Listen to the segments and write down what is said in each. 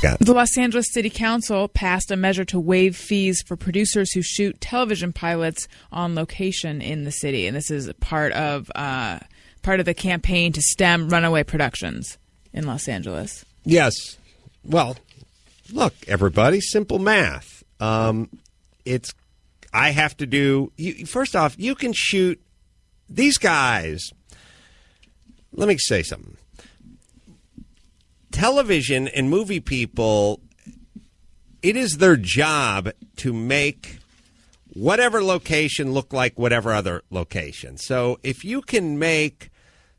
The Los Angeles City Council passed a measure to waive fees for producers who shoot television pilots on location in the city, and this is part of the campaign to stem runaway productions in Los Angeles. Yes. Well, look, everybody, simple math. I have to do. First off, you can shoot these guys. Let me say something. Television and movie people, it is their job to make whatever location look like whatever other location. So if you can make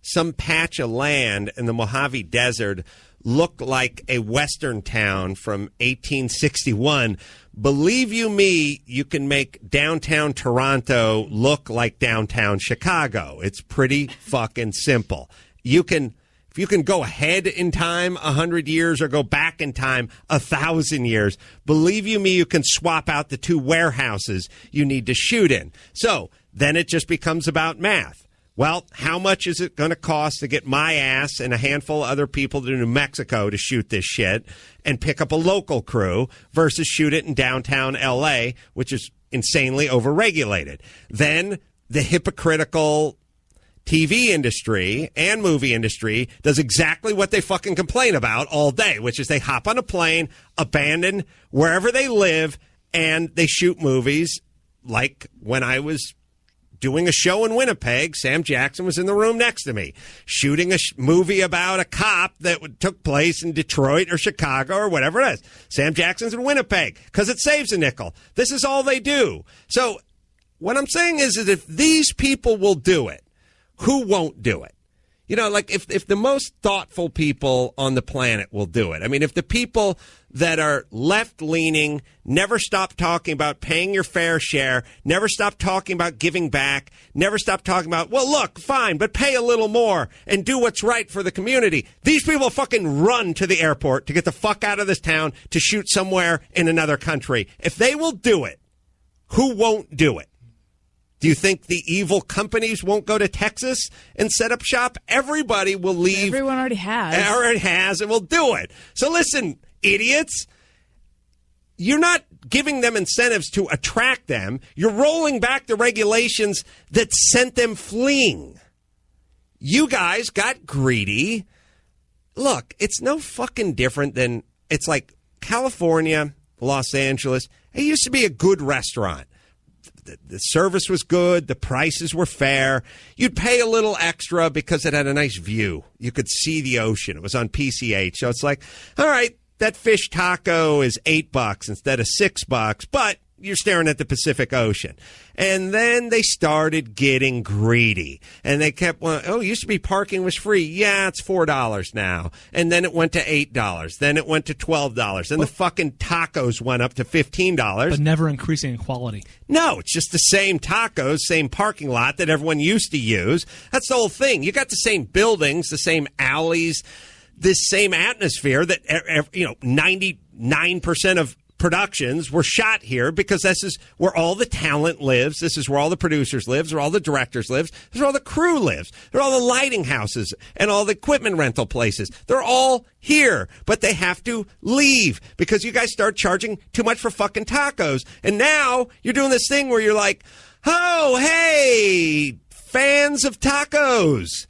some patch of land in the Mojave Desert look like a western town from 1861, believe you me, you can make downtown Toronto look like downtown Chicago. It's pretty fucking simple. If you can go ahead in time 100 years or go back in time 1,000 years, believe you me, you can swap out the two warehouses you need to shoot in. So then it just becomes about math. Well, how much is it going to cost to get my ass and a handful of other people to New Mexico to shoot this shit and pick up a local crew versus shoot it in downtown L.A., which is insanely overregulated? Then the hypocritical TV industry and movie industry does exactly what they fucking complain about all day, which is they hop on a plane, abandon wherever they live, and they shoot movies. Like when I was doing a show in Winnipeg, Sam Jackson was in the room next to me, shooting a movie about a cop that took place in Detroit or Chicago or whatever it is. Sam Jackson's in Winnipeg because it saves a nickel. This is all they do. So what I'm saying is that if these people will do it, who won't do it? You know, like if the most thoughtful people on the planet will do it. I mean, if the people that are left-leaning never stop talking about paying your fair share, never stop talking about giving back, never stop talking about, well, look, fine, but pay a little more and do what's right for the community. These people fucking run to the airport to get the fuck out of this town to shoot somewhere in another country. If they will do it, who won't do it? Do you think the evil companies won't go to Texas and set up shop? Everybody will leave. Everyone already has. Already has and will do it. So listen, idiots, you're not giving them incentives to attract them. You're rolling back the regulations that sent them fleeing. You guys got greedy. Look, it's no fucking different than, it's like California, Los Angeles. It used to be a good restaurant. The service was good. The prices were fair. You'd pay a little extra because it had a nice view. You could see the ocean. It was on PCH. So it's like, all right, that fish taco is $8 instead of $6, but you're staring at the Pacific Ocean. And then they started getting greedy. And they kept, it used to be parking was free. Yeah, it's $4 now. And then it went to $8. Then it went to $12. Then the fucking tacos went up to $15. But never increasing in quality. No, it's just the same tacos, same parking lot that everyone used to use. That's the whole thing. You got the same buildings, the same alleys, this same atmosphere that, 99% of productions were shot here because this is where all the talent lives. This is where all the producers lives, where all the directors lives. This is where all the crew lives. There are all the lighting houses and all the equipment rental places. They're all here, but they have to leave because you guys start charging too much for fucking tacos. And now you're doing this thing where you're like, oh, hey, fans of tacos,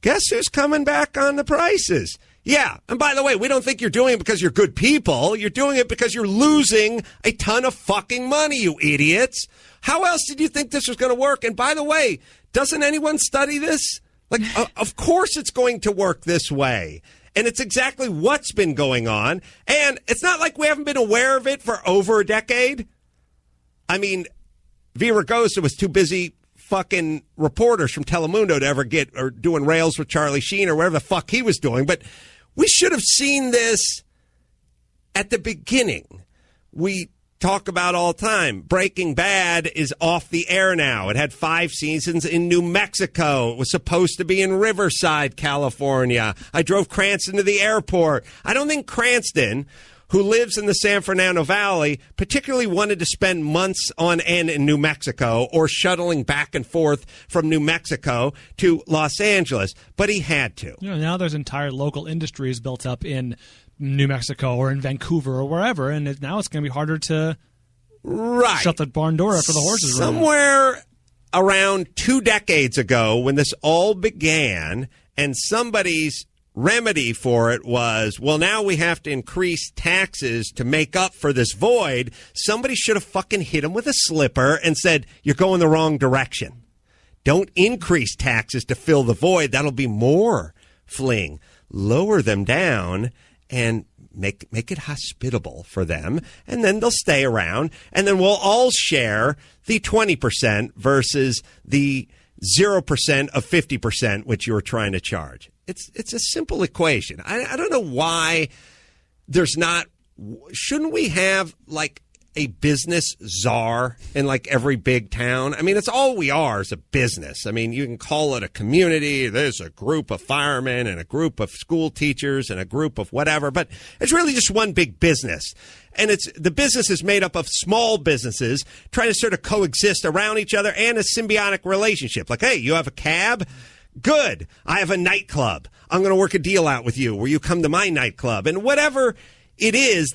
guess who's coming back on the prices? Yeah, and by the way, we don't think you're doing it because you're good people. You're doing it because you're losing a ton of fucking money, you idiots. How else did you think this was going to work? And by the way, doesn't anyone study this? Like, of course it's going to work this way. And it's exactly what's been going on. And it's not like we haven't been aware of it for over a decade. I mean, Villaraigosa was too busy fucking reporters from Telemundo to ever get, or doing rails with Charlie Sheen or whatever the fuck he was doing. But we should have seen this at the beginning. We talk about all the time. Breaking Bad is off the air now. It had 5 seasons in New Mexico. It was supposed to be in Riverside, California. I drove Cranston to the airport. I don't think Cranston, who lives in the San Fernando Valley, particularly wanted to spend months on end in New Mexico or shuttling back and forth from New Mexico to Los Angeles, but he had to. Now there's entire local industries built up in New Mexico or in Vancouver or wherever, and now it's going to be harder to shut the barn door after the horses run out. Somewhere around 2 decades ago, when this all began, and somebody's remedy for it was, well, now we have to increase taxes to make up for this void, somebody should have fucking hit him with a slipper and said, you're going the wrong direction. Don't increase taxes to fill the void. That'll be more fleeing. Lower them down and make it hospitable for them, and then they'll stay around, and then we'll all share the 20% versus the 0% of 50%, which you were trying to charge. It's a simple equation. I don't know why there's not. Shouldn't we have like a business czar in like every big town? I mean, it's all we are is a business. I mean, you can call it a community. There's a group of firemen and a group of school teachers and a group of whatever, but it's really just one big business. And the business is made up of small businesses trying to sort of coexist around each other and a symbiotic relationship. Like, hey, you have a cab? Good. I have a nightclub. I'm going to work a deal out with you where you come to my nightclub. And whatever it is,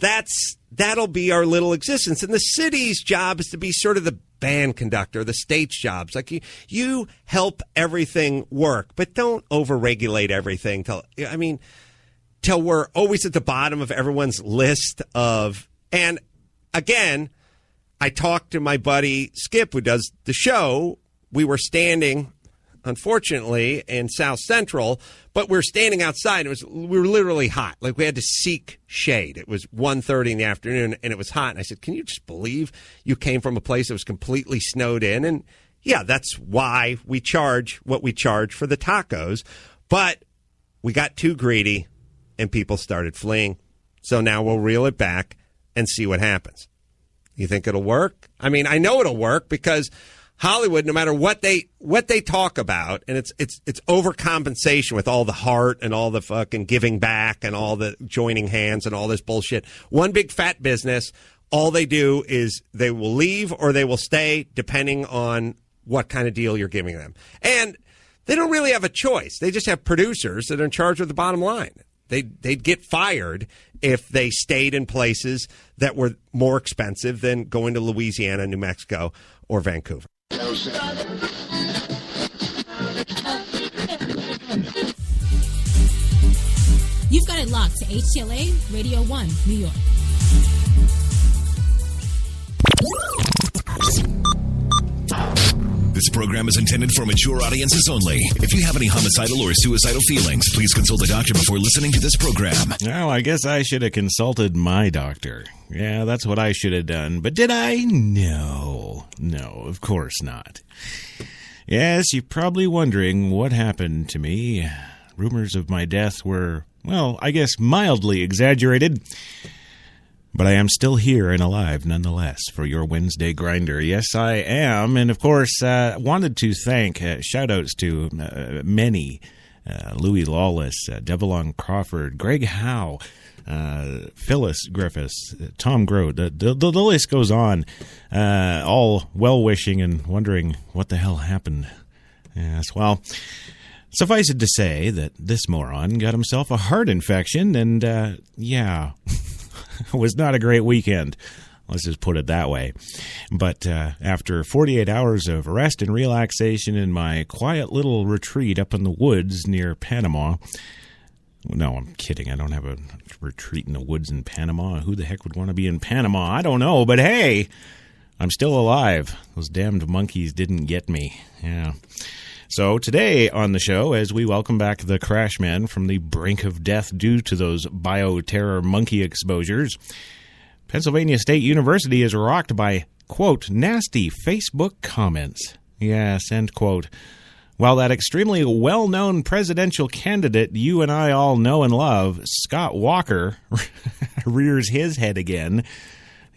that'll be our little existence. And the city's job is to be sort of the band conductor, the state's jobs. Like you help everything work, but don't overregulate everything till we're always at the bottom of everyone's list of. And again, I talked to my buddy Skip, who does the show. We were standing, unfortunately, in South Central, but we're standing outside. We were literally hot. Like, we had to seek shade. It was 1:30 in the afternoon, and it was hot. And I said, can you just believe you came from a place that was completely snowed in? And, yeah, that's why we charge what we charge for the tacos. But we got too greedy, and people started fleeing. So now we'll reel it back and see what happens. You think it'll work? I mean, I know it'll work because Hollywood, no matter what they talk about, and it's overcompensation with all the heart and all the fucking giving back and all the joining hands and all this bullshit. One big fat business. All they do is they will leave or they will stay depending on what kind of deal you're giving them. And they don't really have a choice. They just have producers that are in charge of the bottom line. They'd get fired if they stayed in places that were more expensive than going to Louisiana, New Mexico, or Vancouver. You've got it locked to HTLA Radio 1, New York. This program is intended for mature audiences only. If you have any homicidal or suicidal feelings, please consult a doctor before listening to this program. Oh, I guess I should have consulted my doctor. Yeah, that's what I should have done. But did I? No, of course not. Yes, you're probably wondering what happened to me. Rumors of my death were, well, I guess mildly exaggerated. But I am still here and alive nonetheless for your Wednesday Grinder. Yes, I am. And, of course, wanted to thank, shout-outs to many, Louis Lawless, Devlon Crawford, Greg Howe, Phyllis Griffiths, Tom Grote. The list goes on, all well-wishing and wondering what the hell happened. Yes, well, suffice it to say that this moron got himself a heart infection and, yeah... It was not a great weekend, let's just put it that way. But after 48 hours of rest and relaxation in my quiet little retreat up in the woods near Panama, no, I'm kidding, I don't have a retreat in the woods in Panama. Who the heck would want to be in Panama? I don't know, but hey, I'm still alive. Those damned monkeys didn't get me. Yeah. So today on the show, as we welcome back the Crashman from the brink of death due to those bioterror monkey exposures, Pennsylvania State University is rocked by, quote, nasty Facebook comments. Yes, end quote. While that extremely well-known presidential candidate you and I all know and love, Scott Walker, rears his head again.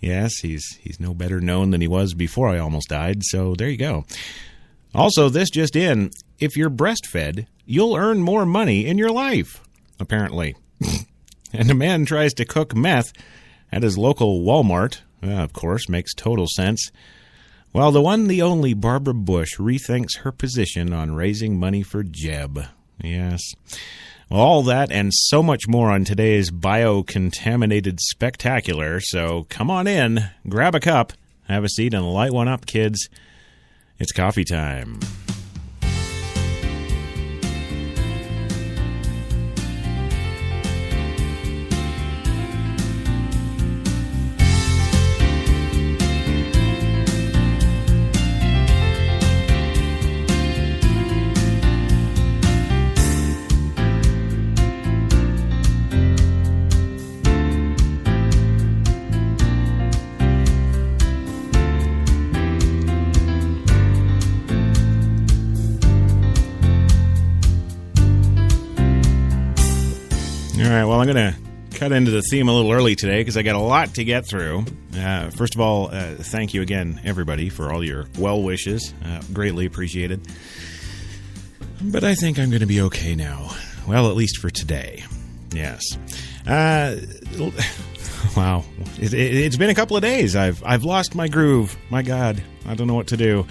Yes, he's no better known than he was before I almost died, so there you go. Also, this just in, if you're breastfed, you'll earn more money in your life, apparently. And a man tries to cook meth at his local Walmart. Of course, makes total sense. While the one, the only Barbara Bush rethinks her position on raising money for Jeb. Yes. Well, all that and so much more on today's Biocontaminated Spectacular. So come on in, grab a cup, have a seat, and light one up, kids. It's coffee time. All right, well, I'm going to cut into the theme a little early today because I got a lot to get through. First of all, thank you again, everybody, for all your well wishes. Greatly appreciated. But I think I'm going to be okay now. Well, at least for today. Yes. Wow. It's been a couple of days. I've lost my groove. My God, I don't know what to do.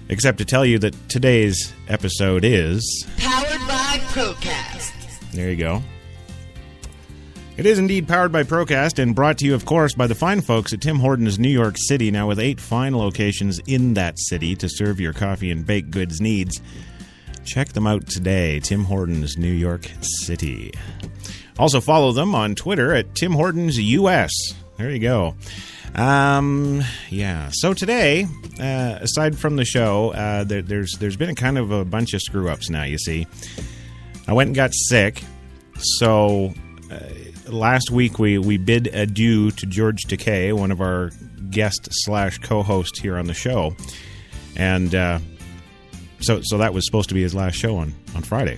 Except to tell you that today's episode is... Powered by Procast. There you go. It is indeed powered by Procast and brought to you, of course, by the fine folks at Tim Hortons New York City, now with 8 fine locations in that city to serve your coffee and baked goods needs. Check them out today, Tim Hortons New York City. Also follow them on Twitter at Tim Hortons US. There you go. Yeah. So today, aside from the show, there's been a kind of a bunch of screw-ups now, you see. I went and got sick, so... last week we bid adieu to George Takei, one of our guest/co-hosts here on the show, and so that was supposed to be his last show on Friday.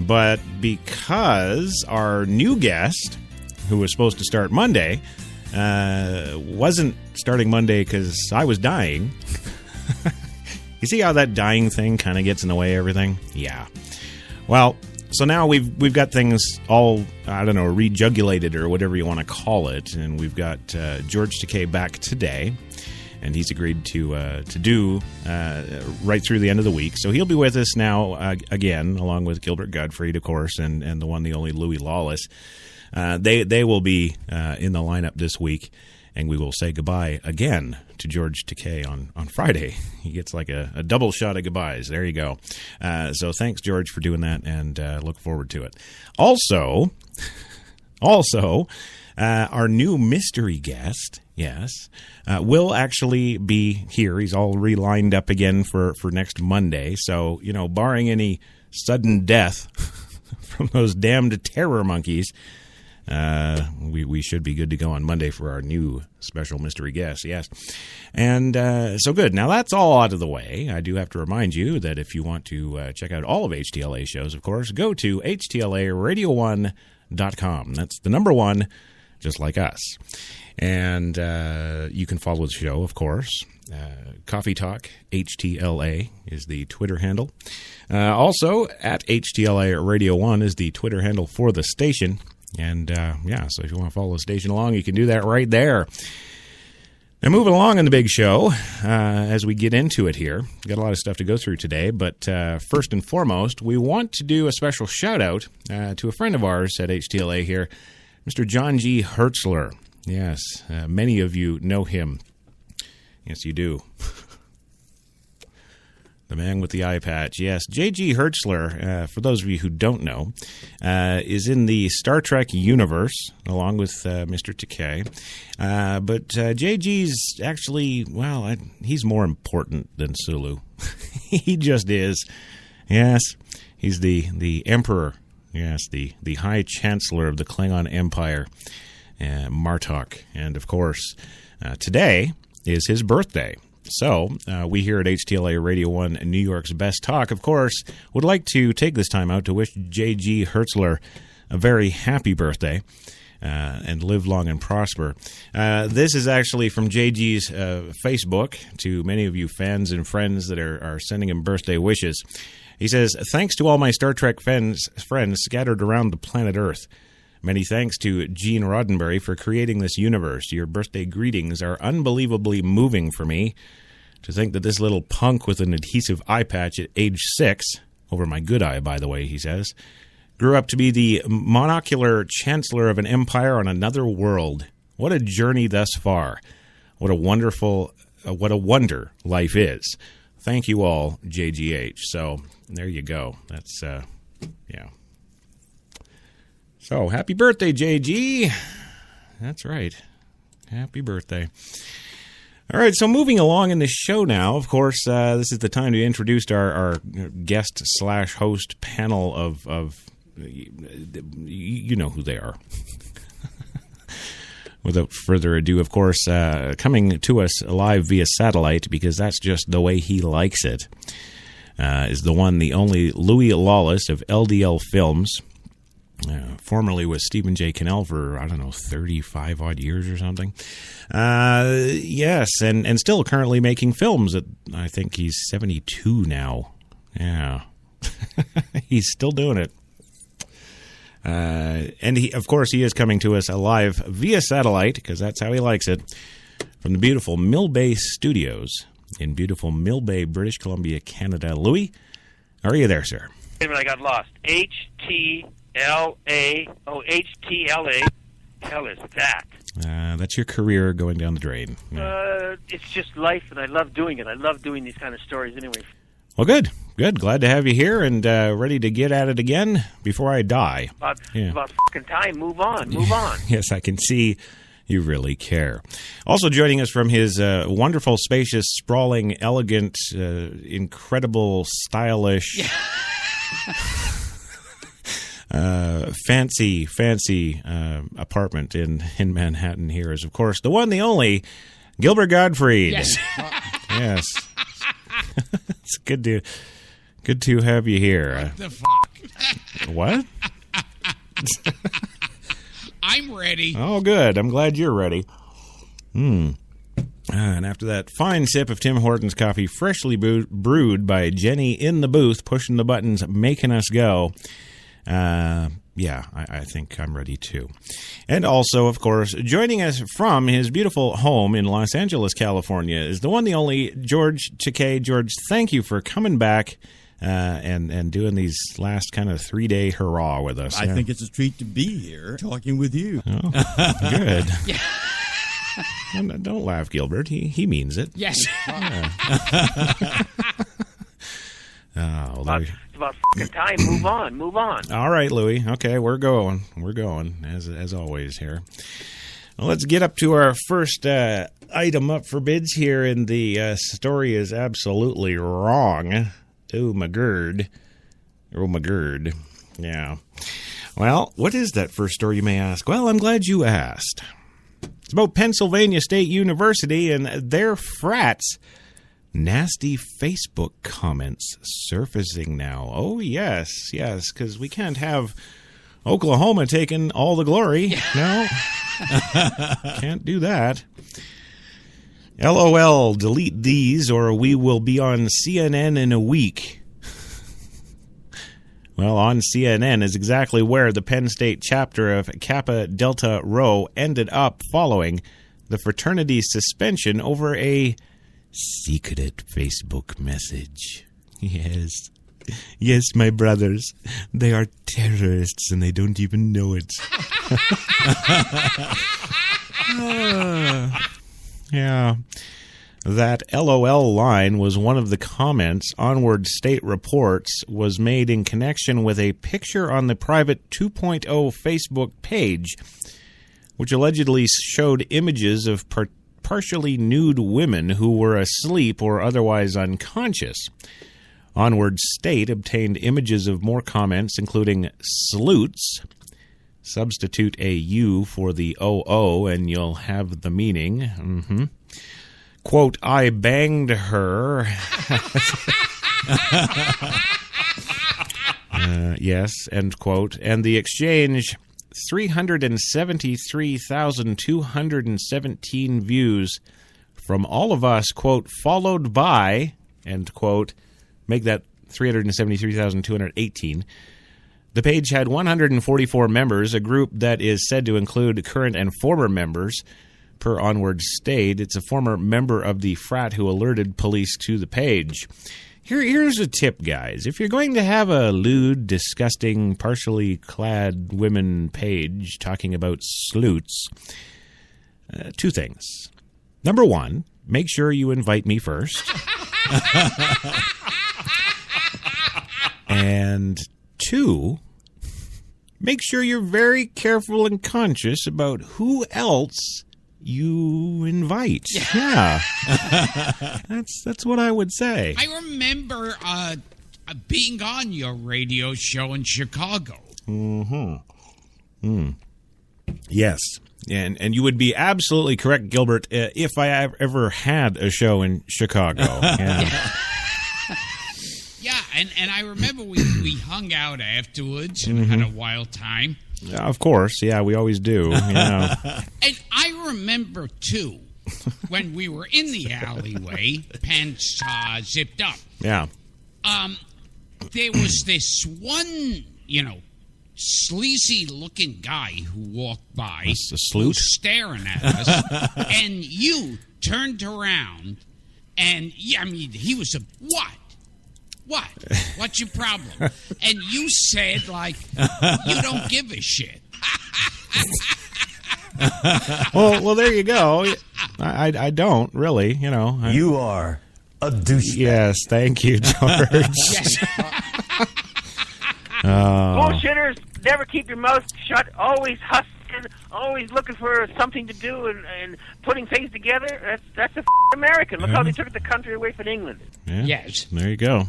But because our new guest, who was supposed to start Monday, wasn't starting Monday because I was dying. You see how that dying thing kind of gets in the way of everything? Yeah. Well, so now we've got things all, I don't know, rejugulated or whatever you want to call it, and we've got George Takei back today, and he's agreed to do right through the end of the week. So he'll be with us now again, along with Gilbert Gottfried, of course, and the one, the only Louis Lawless. They will be in the lineup this week, and we will say goodbye again to George Takei on Friday. He gets like a double shot of goodbyes. There you go. So thanks, George, for doing that, and look forward to it. Also, our new mystery guest, yes, will actually be here. He's all re-lined up again for next Monday. So, you know, barring any sudden death from those damned terror monkeys, we should be good to go on Monday for our new special mystery guest, yes. And so good. Now, that's all out of the way. I do have to remind you that if you want to check out all of HTLA shows, of course, go to HTLARadio1.com. That's the number 1, just like us. And you can follow the show, of course. Coffee Talk, HTLA is the Twitter handle. Also, at HTLA Radio 1 is the Twitter handle for the station. And, so if you want to follow the station along, you can do that right there. Now, moving along in the big show, as we get into it here, got a lot of stuff to go through today, but first and foremost, we want to do a special shout-out to a friend of ours at HTLA here, Mr. John G. Hertzler. Yes, many of you know him. Yes, you do. The man with the eye patch. Yes, J.G. Hertzler, for those of you who don't know, is in the Star Trek universe, along with Mr. Takei. But J.G.'s actually, well, he's more important than Sulu. He just is. Yes, he's the Emperor. Yes, the High Chancellor of the Klingon Empire, Martok. And, of course, today is his birthday. So, we here at HTLA Radio 1 New York's Best Talk, of course, would like to take this time out to wish J.G. Hertzler a very happy birthday and live long and prosper. This is actually from J.G.'s Facebook to many of you fans and friends that are sending him birthday wishes. He says, "Thanks to all my Star Trek friends scattered around the planet Earth. Many thanks to Gene Roddenberry for creating this universe. Your birthday greetings are unbelievably moving for me. To think that this little punk with an adhesive eye patch at age 6, over my good eye, by the way," he says, grew up to be the monocular chancellor of an empire on another world. What a journey thus far. What a wonder life is. Thank you all, JGH. So there you go. That's, yeah. So happy birthday, JG. That's right. Happy birthday. All right, so moving along in the show now, of course, this is the time to introduce our guest/host panel of you know who they are. Without further ado, of course, coming to us live via satellite, because that's just the way he likes it, is the one, the only Louis Lawless of LDL Films. Formerly with Stephen J. Cannell for, 35-odd years or something. Yes, and still currently making films. I think he's 72 now. Yeah. He's still doing it. And he, of course, he is coming to us live via satellite, because that's how he likes it, from the beautiful Mill Bay Studios in beautiful Mill Bay, British Columbia, Canada. Louis, are you there, sir? Wait a minute, I got lost. HTLA. Oh, HTLA. Hell is that? That's your career going down the drain. Yeah. It's just life, and I love doing it. I love doing these kind of stories anyway. Well, good. Glad to have you here and ready to get at it again before I die. About fucking time. Move on. Yes, I can see you really care. Also joining us from his wonderful, spacious, sprawling, elegant, incredible, stylish... fancy apartment in Manhattan here is, of course, the one, the only, Gilbert Gottfried. Yes. Yes. It's good to have you here. What the fuck? What? I'm ready. Oh, good. I'm glad you're ready. And after that fine sip of Tim Hortons coffee, freshly brewed by Jenny in the booth, pushing the buttons, making us go. I think I'm ready too. And also, of course, joining us from his beautiful home in Los Angeles, California, is the one, the only George Takei. George, thank you for coming back and doing these last kind of 3-day hurrah with us. I think it's a treat to be here talking with you. Oh, good. Don't laugh, Gilbert. He means it. Yes. Yeah. It's about fucking time. Move on. All right, Louis. Okay, we're going as always here. Well, let's get up to our first item up for bids here, and the story is absolutely wrong. Oh, my gird. Yeah. Well, what is that first story, you may ask? Well, I'm glad you asked. It's about Pennsylvania State University and their frats. Nasty Facebook comments surfacing now. Oh, yes, because we can't have Oklahoma taking all the glory. No, can't do that. LOL, delete these or we will be on CNN in a week. Well, on CNN is exactly where the Penn State chapter of Kappa Delta Rho ended up following the fraternity's suspension over a secret Facebook message. Yes, my brothers. They are terrorists and they don't even know it. Yeah. That LOL line was one of the comments Onward State reports was made in connection with a picture on the private 2.0 Facebook page, which allegedly showed images of partially nude women who were asleep or otherwise unconscious. Onward State obtained images of more comments, including salutes. Substitute a U for the OO, and you'll have the meaning. Quote, I banged her. Yes, end quote. And the exchange, 373,217 views from all of us, quote, followed by, end quote, make that 373,218. The page had 144 members, a group that is said to include current and former members. Per Onward State, it's a former member of the frat who alerted police to the page. Here's a tip, guys. If you're going to have a lewd, disgusting, partially clad women page talking about sleuths, two things. Number one, make sure you invite me first. And two, make sure you're very careful and conscious about who else you invite. Yeah. That's what I would say. I remember being on your radio show in Chicago. Yes. And you would be absolutely correct, Gilbert, if I ever had a show in Chicago. Yeah. Yeah, and I remember we hung out afterwards and had a wild time. Of course, yeah, we always do. Yeah. And I remember, too, when we were in the alleyway, pants zipped up. Yeah. There was this one, sleazy-looking guy who walked by. A sleuth? Staring at us. And you turned around, and, he was a, what? What? What's your problem? And you said, you don't give a shit. Well, there you go. I don't, really, You are a douchebag. Yes, thank you, George. Bullshitters, never keep your mouth shut, always hustling, always looking for something to do and putting things together. That's a American. Look how they took the country away from England. Yeah, yes. There you go.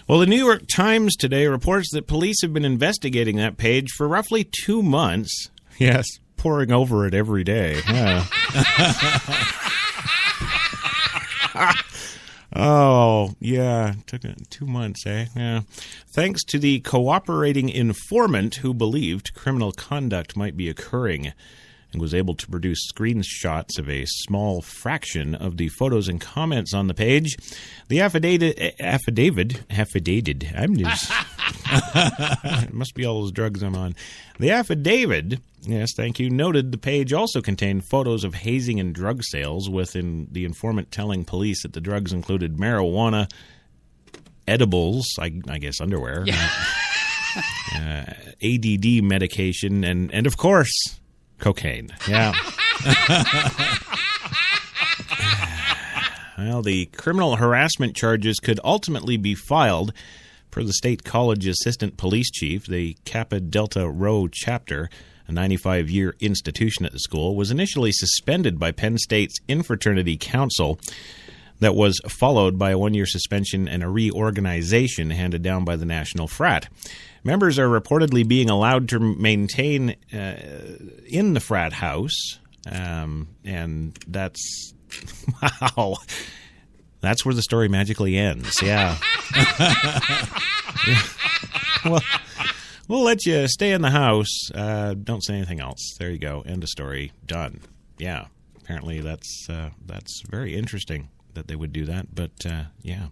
Well, the New York Times today reports that police have been investigating that page for roughly 2 months. Yes, poring over it every day. Yeah. Oh, yeah. Took 2 months, eh? Yeah. Thanks to the cooperating informant who believed criminal conduct might be occurring and was able to produce screenshots of a small fraction of the photos and comments on the page. The affidavit, I'm just, it must be all those drugs I'm on. The affidavit, yes, thank you, noted the page also contained photos of hazing and drug sales, within the informant telling police that the drugs included marijuana, edibles, I guess underwear, ADD medication, and of course, cocaine. Yeah. Well, the criminal harassment charges could ultimately be filed. Per the State College Assistant Police Chief, the Kappa Delta Rho chapter, a 95-year institution at the school, was initially suspended by Penn State's Infraternity Council. That was followed by a 1-year suspension and a reorganization handed down by the National Frat. Members are reportedly being allowed to maintain in the frat house, and that's, wow, that's where the story magically ends. Yeah. Well, we'll let you stay in the house. Don't say anything else. There you go. End of story. Done. Yeah. Apparently that's very interesting that they would do that, but yeah.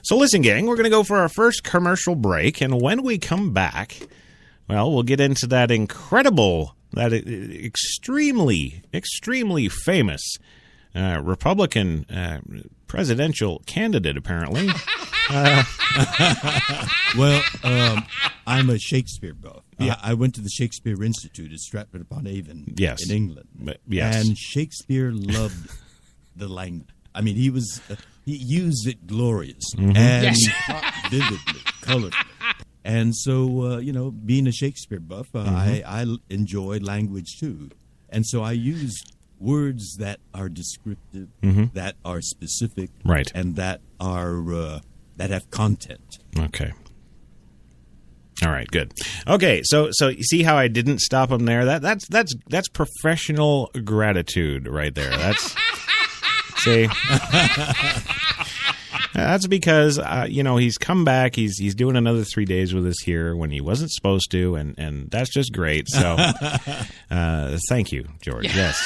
So listen, gang, we're going to go for our first commercial break, and when we come back, well, we'll get into that extremely, extremely famous Republican presidential candidate, apparently. Well, I'm a Shakespeare buff. Yeah, I went to the Shakespeare Institute at Stratford-upon-Avon in England. Yes. And Shakespeare loved the language. I mean, he used it gloriously and vividly, colorfully. And so, being a Shakespeare buff, I enjoy language too. And so I use words that are descriptive, that are specific, right, and that are that have content. Okay. All right, good. Okay, so you see how I didn't stop him there? That's professional gratitude right there. That's see. That's because he's come back. He's doing another 3 days with us here when he wasn't supposed to, and that's just great. So, thank you, George. Yes,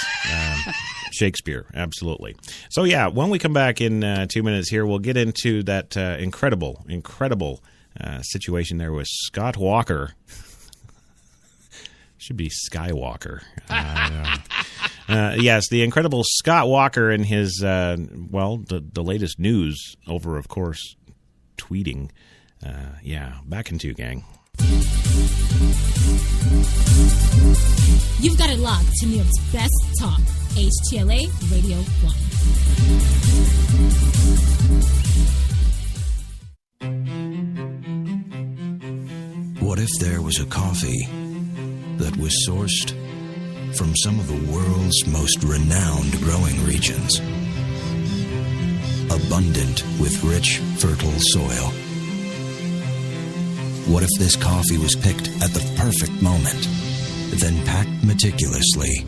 Shakespeare, absolutely. So yeah, when we come back in 2 minutes here, we'll get into that incredible situation there with Scott Walker. Should be Skywalker. Yes, the incredible Scott Walker and his, the latest news over, of course, tweeting. Back in 2, gang. You've got it locked to New York's best talk, HTLA Radio 1. What if there was a coffee that was sourced from some of the world's most renowned growing regions, abundant with rich, fertile soil? What if this coffee was picked at the perfect moment, then packed meticulously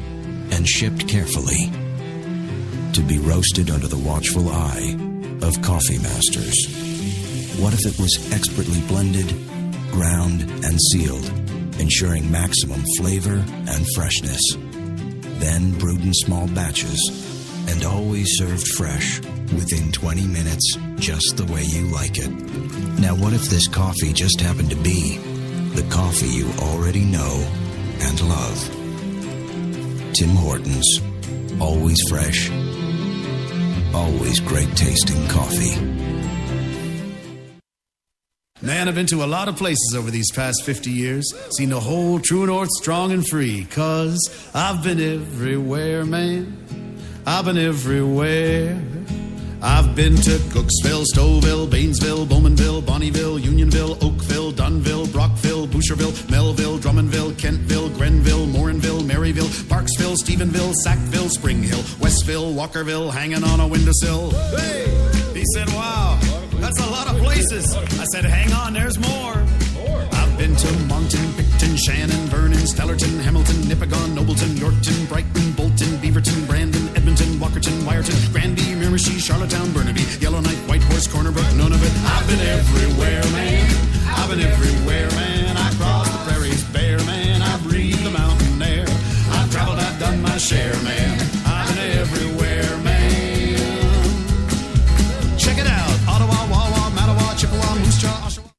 and shipped carefully to be roasted under the watchful eye of coffee masters? What if it was expertly blended, ground, and sealed, ensuring maximum flavor and freshness, then brewed in small batches and always served fresh within 20 minutes, just the way you like it? Now, what if this coffee just happened to be the coffee you already know and love? Tim Hortons. Always fresh. Always great tasting coffee. Man, I've been to a lot of places over these past 50 years. Seen the whole true north strong and free. 'Cause I've been everywhere, man. I've been everywhere. I've been to Cooksville, Stouffville, Baynesville, Bowmanville, Bonnieville, Unionville, Oakville, Dunville, Brockville, Boucherville, Melville, Drummondville, Kentville, Grenville, Morinville, Maryville, Parksville, Stephenville, Sackville, Spring Hill, Westville, Walkerville, hanging on a windowsill. Hey! He said, wow, that's a lot of places. I said, hang on, there's more. I've been to Monton, Picton, Shannon, Vernon, Stellarton, Hamilton, Nipigon, Nobleton, Yorkton, Brighton, Bolton, Beaverton, Brandon, Edmonton, Walkerton, Wyerton, Granby, Miramichi, Charlottetown, Burnaby, Yellowknife, Whitehorse, Corner Brook, none of it. I've been everywhere, man. I've been everywhere, man. I crossed the prairies bare, man. I breathed the mountain air. I've traveled, I've done my share, man. I've been everywhere, man. Check it out. Ottawa, Wawa, Mattawa, Chippewa, Moose Jaw, Oshawa.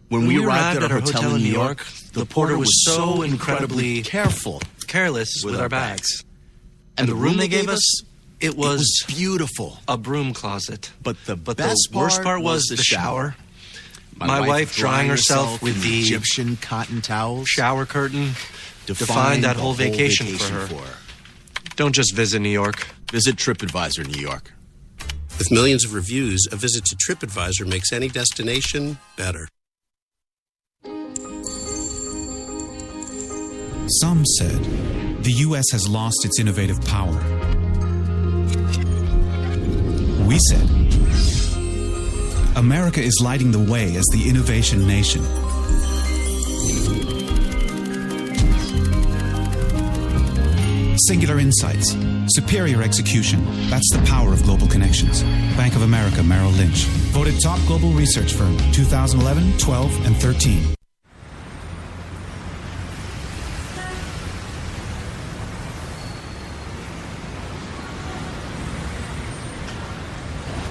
When we arrived at our hotel in New York, the porter was so incredibly careless with our bags. And the room they gave us, it was beautiful. A broom closet. But the worst part was the shower. My wife drying herself with the Egyptian cotton towels. Shower curtain defined that whole vacation for her. Don't just visit New York. Visit TripAdvisor New York. With millions of reviews, a visit to TripAdvisor makes any destination better. Some said the U.S. has lost its innovative power. We said America is lighting the way as the innovation nation. Singular insights, superior execution. That's the power of global connections. Bank of America, Merrill Lynch. Voted top global research firm 2011, 12, and 13.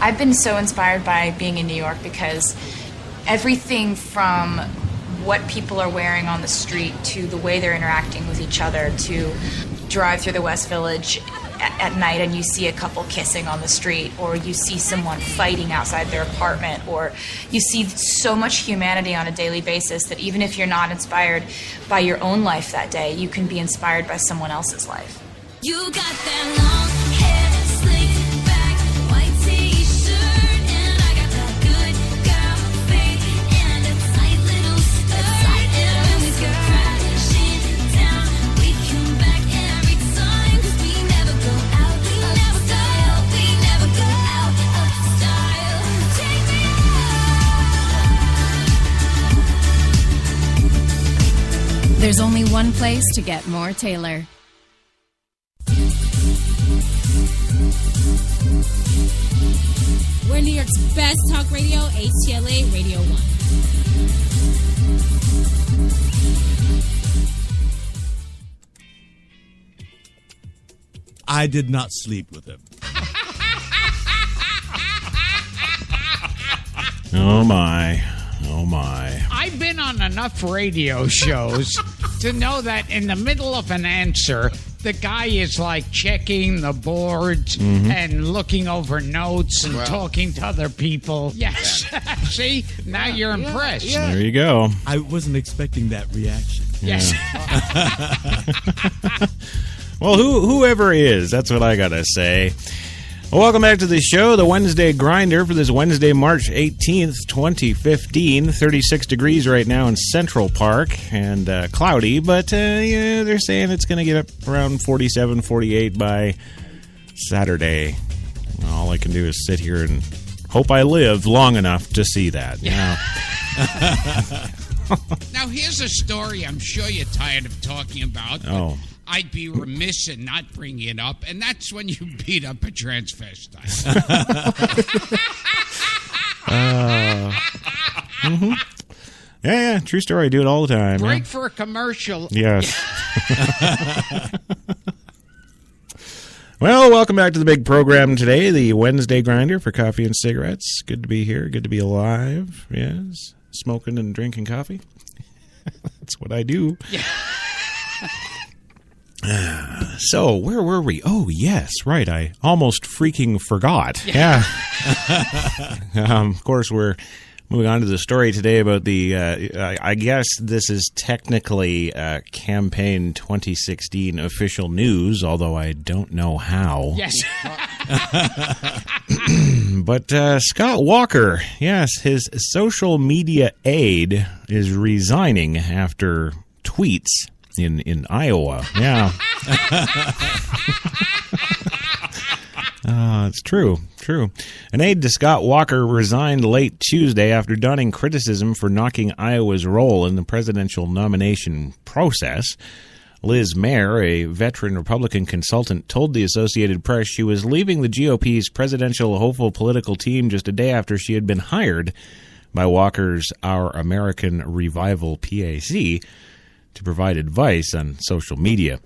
I've been so inspired by being in New York because everything from what people are wearing on the street to the way they're interacting with each other, to drive through the West Village at night and you see a couple kissing on the street, or you see someone fighting outside their apartment, or you see so much humanity on a daily basis that even if you're not inspired by your own life that day, you can be inspired by someone else's life. You got that long hair, slick back, white t-shirt, and I got that good girl face and a tight little skirt. And when we go crashing down, we come back every time, 'cause we never go out of style. We never go out of style. Take me out. There's only one place to get more Taylor. We're New York's best talk radio, HTLA Radio 1. I did not sleep with him. Oh, my. Oh, my. I've been on enough radio shows to know that in the middle of an answer, the guy is like checking the boards and looking over notes and talking to other people. Yes. See? Now you're impressed. There you go. I wasn't expecting that reaction. Yes. Well, whoever is, that's what I gotta say. Well, welcome back to the show, the Wednesday Grinder, for this Wednesday, March 18th, 2015. 36 degrees right now in Central Park, and cloudy, but yeah, they're saying it's going to get up around 47, 48 by Saturday. All I can do is sit here and hope I live long enough to see that. Yeah. Now, here's a story I'm sure you're tired of talking about. Oh. I'd be remiss in not bringing it up, and that's when you beat up a transvestite. Yeah, true story. I do it all the time. Break for a commercial. Yes. Well, welcome back to the big program today, the Wednesday Grinder for coffee and cigarettes. Good to be here. Good to be alive. Yes. Smoking and drinking coffee. That's what I do. Yeah. So, where were we? Oh, yes, right. I almost freaking forgot. Yeah. Of course, we're moving on to the story today about the, I guess this is technically Campaign 2016 official news, although I don't know how. Yes. But Scott Walker, yes, his social media aide is resigning after tweets in Iowa. Yeah. It's true. An aide to Scott Walker resigned late Tuesday after donning criticism for knocking Iowa's role in the presidential nomination process. Liz Mayer, a veteran Republican consultant, told the Associated Press she was leaving the GOP's presidential hopeful political team just a day after she had been hired by Walker's Our American Revival PAC to provide advice on social media.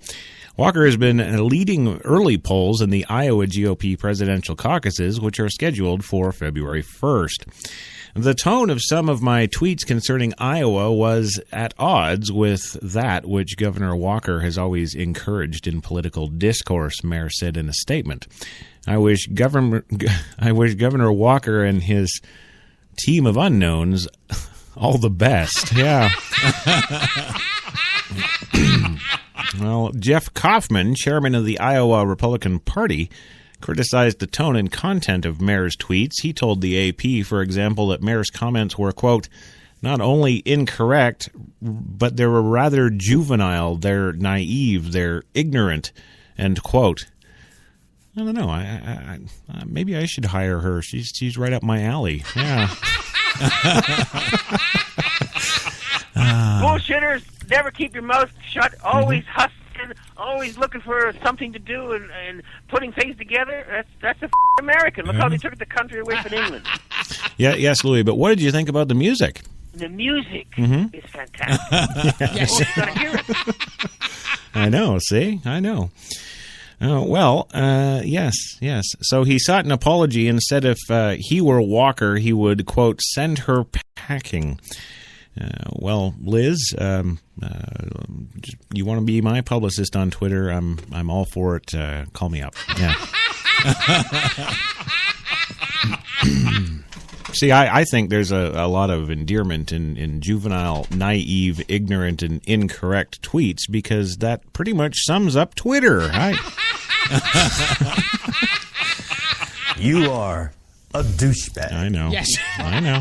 Walker has been leading early polls in the Iowa GOP presidential caucuses, which are scheduled for February 1st. The tone of some of my tweets concerning Iowa was at odds with that which Governor Walker has always encouraged in political discourse, Mayer said in a statement. I wish Governor Walker and his team of unknowns all the best. Yeah. Well, Jeff Kaufman, chairman of the Iowa Republican Party, criticized the tone and content of Mayer's tweets. He told the AP, for example, that Mayer's comments were, quote, not only incorrect, but they were rather juvenile, they're naive, they're ignorant, end quote. I don't know. I maybe I should hire her. She's right up my alley. Yeah. Bullshitters, never keep your mouth shut, always hustling, always looking for something to do and putting things together. That's American. Look how they took the country away from England. Yeah, yes, Louis, but what did you think about the music? The music is fantastic. Yes. Oh, you gotta hear it. I know, see? I know. Well, yes. So he sought an apology and said if he were Walker, he would, quote, send her packing. Well, Liz, you want to be my publicist on Twitter? I'm all for it. Call me up. Yeah. See, I think there's a lot of endearment in juvenile, naive, ignorant, and incorrect tweets because that pretty much sums up Twitter. You are a douchebag. I know. Yes. I know.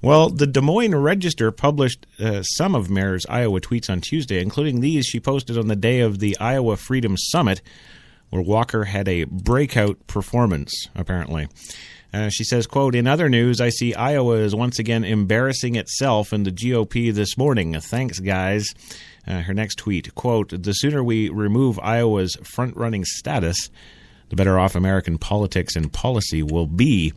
Well, the Des Moines Register published some of Mayer's Iowa tweets on Tuesday, including these she posted on the day of the Iowa Freedom Summit, where Walker had a breakout performance, apparently. She says, quote, in other news, I see Iowa is once again embarrassing itself in the GOP this morning. Thanks, guys. Her next tweet, quote, the sooner we remove Iowa's front-running status, the better off American politics and policy will be.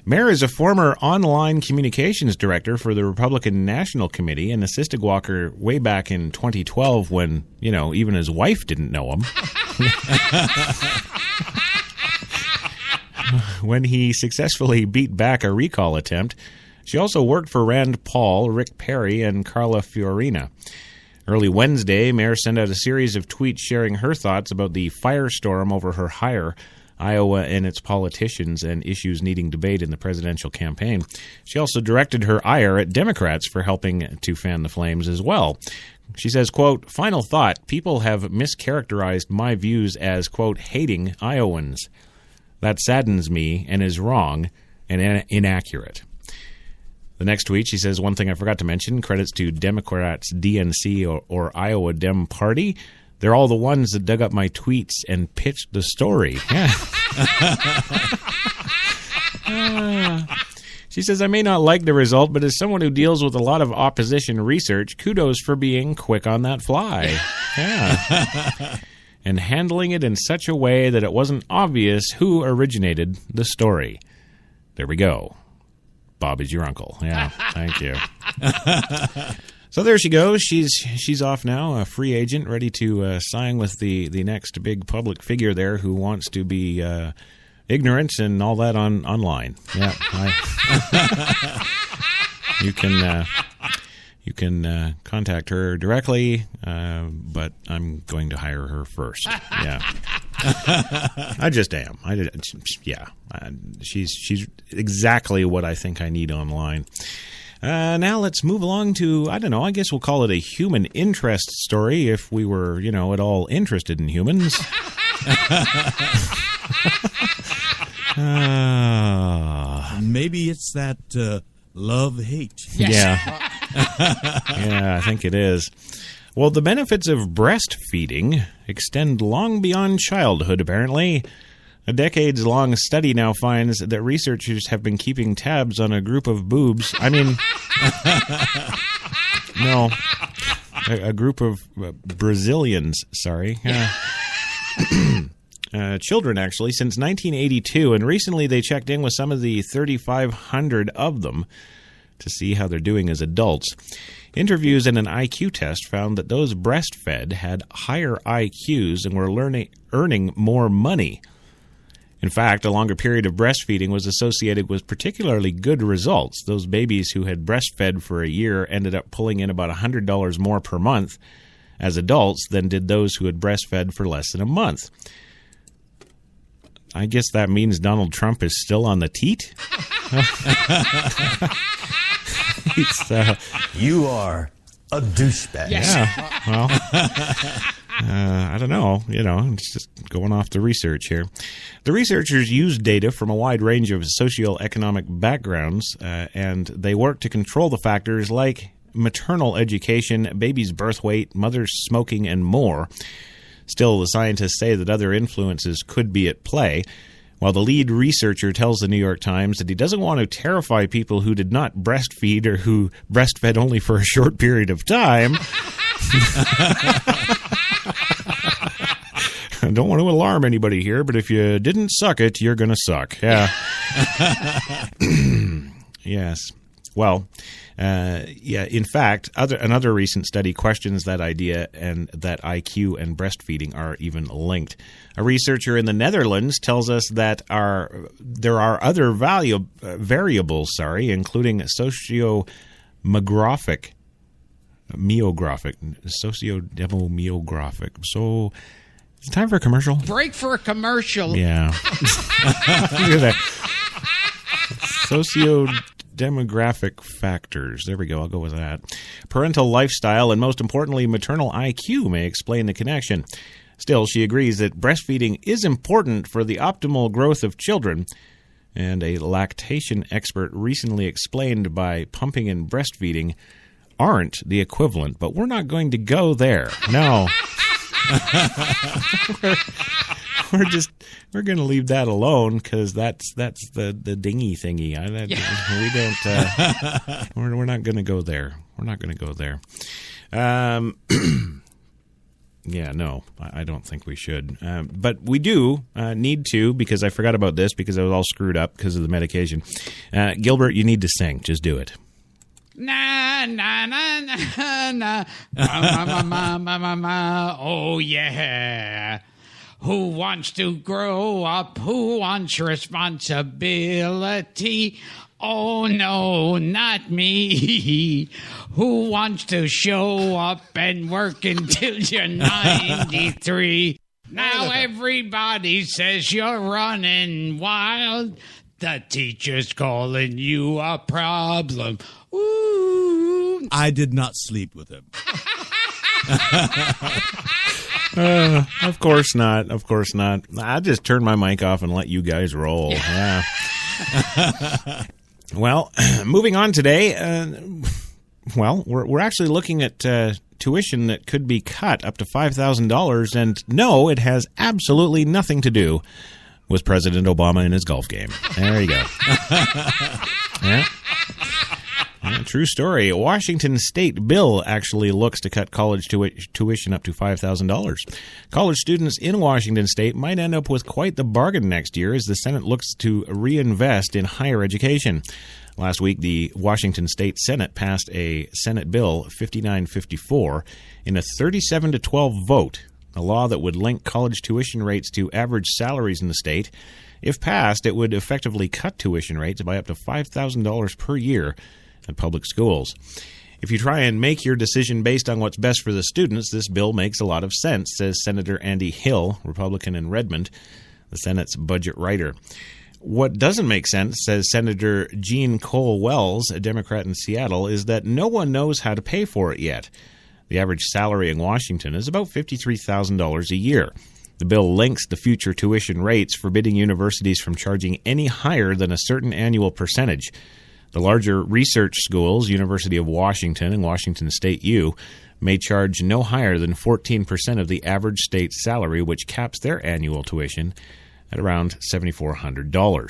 Mayer is a former online communications director for the Republican National Committee and assisted Walker way back in 2012 when, even his wife didn't know him. When he successfully beat back a recall attempt She also worked for Rand Paul, Rick Perry, and Carla Fiorina. Early Wednesday, Mayer sent out a series of tweets sharing her thoughts about the firestorm over her hire, Iowa and its politicians, and issues needing debate in the presidential campaign. She also directed her ire at Democrats for helping to fan the flames as well. She says, quote, "Final thought, people have mischaracterized my views as, quote, hating Iowans. That saddens me and is wrong and inaccurate." The next tweet, she says, "One thing I forgot to mention, credits to Democrats' DNC or Iowa Dem Party. They're all the ones that dug up my tweets and pitched the story." Yeah. She says, "I may not like the result, but as someone who deals with a lot of opposition research, kudos for being quick on that fly." Yeah. "And handling it in such a way that it wasn't obvious who originated the story." There we go. Bob is your uncle. Yeah, thank you. So there she goes. She's off now, a free agent, ready to sign with the next big public figure there who wants to be ignorant and all that online. Yeah, you can contact her directly, but I'm going to hire her first. Yeah. I just am. She's exactly what I think I need online. Now let's move along to, I don't know, I guess we'll call it a human interest story if we were, at all interested in humans. Maybe it's that love-hate. Yeah. Yeah, I think it is. Well, the benefits of breastfeeding extend long beyond childhood, apparently. A decades-long study now finds that researchers have been keeping tabs on a group of boobs. I mean, no, a group of Brazilians, sorry. Children, actually, since 1982, and recently they checked in with some of the 3,500 of them to see how they're doing as adults. Interviews and an IQ test found that those breastfed had higher IQs and were earning more money. In fact, a longer period of breastfeeding was associated with particularly good results. Those babies who had breastfed for a year ended up pulling in about $100 more per month as adults than did those who had breastfed for less than a month. I guess that means Donald Trump is still on the teat? You are a douchebag. Yeah, well, I don't know. It's just going off the research here. The researchers used data from a wide range of socioeconomic backgrounds, and they worked to control the factors like maternal education, baby's birth weight, mother's smoking, and more. Still, the scientists say that other influences could be at play. While the lead researcher tells the New York Times that he doesn't want to terrify people who did not breastfeed or who breastfed only for a short period of time. I don't want to alarm anybody here, but if you didn't suck it, you're going to suck. Yeah. Yes. Well, in fact, another recent study questions that idea and that IQ and breastfeeding are even linked. A researcher in the Netherlands tells us that there are other variables, including sociodemographic. So, it's time for a commercial. Break for a commercial. Yeah. Look at that. Sociodemographic factors. There we go. I'll go with that. Parental lifestyle and, most importantly, maternal IQ may explain the connection. Still, she agrees that breastfeeding is important for the optimal growth of children. And a lactation expert recently explained by pumping and breastfeeding aren't the equivalent, but we're not going to go there. No. we're going to leave that alone because that's the dingy thingy. We're not going to go there. We're not going to go there. Yeah, no, I don't think we should. But we do need to, because I forgot about this because I was all screwed up because of the medication. Gilbert, you need to sing. Just do it. Na na na na na, ma ma ma ma ma. Oh yeah. Who wants to grow up? Who wants responsibility? Oh, no, not me. Who wants to show up and work until you're 93? Now everybody says you're running wild. The teacher's calling you a problem. Ooh. I did not sleep with him. Of course not. Of course not. I just turned my mic off and let you guys roll. Yeah. Well, moving on today. We're actually looking at tuition that could be cut up to $5,000, and no, it has absolutely nothing to do with President Obama and his golf game. There you go. Yeah. Yeah, true story. A Washington state bill actually looks to cut college tuition up to $5,000. College students in Washington state might end up with quite the bargain next year as the Senate looks to reinvest in higher education. Last week, the Washington State Senate passed a Senate Bill 5954 in a 37-12 vote, a law that would link college tuition rates to average salaries in the state. If passed, it would effectively cut tuition rates by up to $5,000 per year at public schools. If you try and make your decision based on what's best for the students, this bill makes a lot of sense, says Senator Andy Hill, Republican in Redmond, the Senate's budget writer. What doesn't make sense, says Senator Jean Cole Wells, a Democrat in Seattle, is that no one knows how to pay for it yet. The average salary in Washington is about $53,000 a year. The bill links the future tuition rates, forbidding universities from charging any higher than a certain annual percentage. The larger research schools, University of Washington and Washington State U, may charge no higher than 14% of the average state salary, which caps their annual tuition at around $7,400.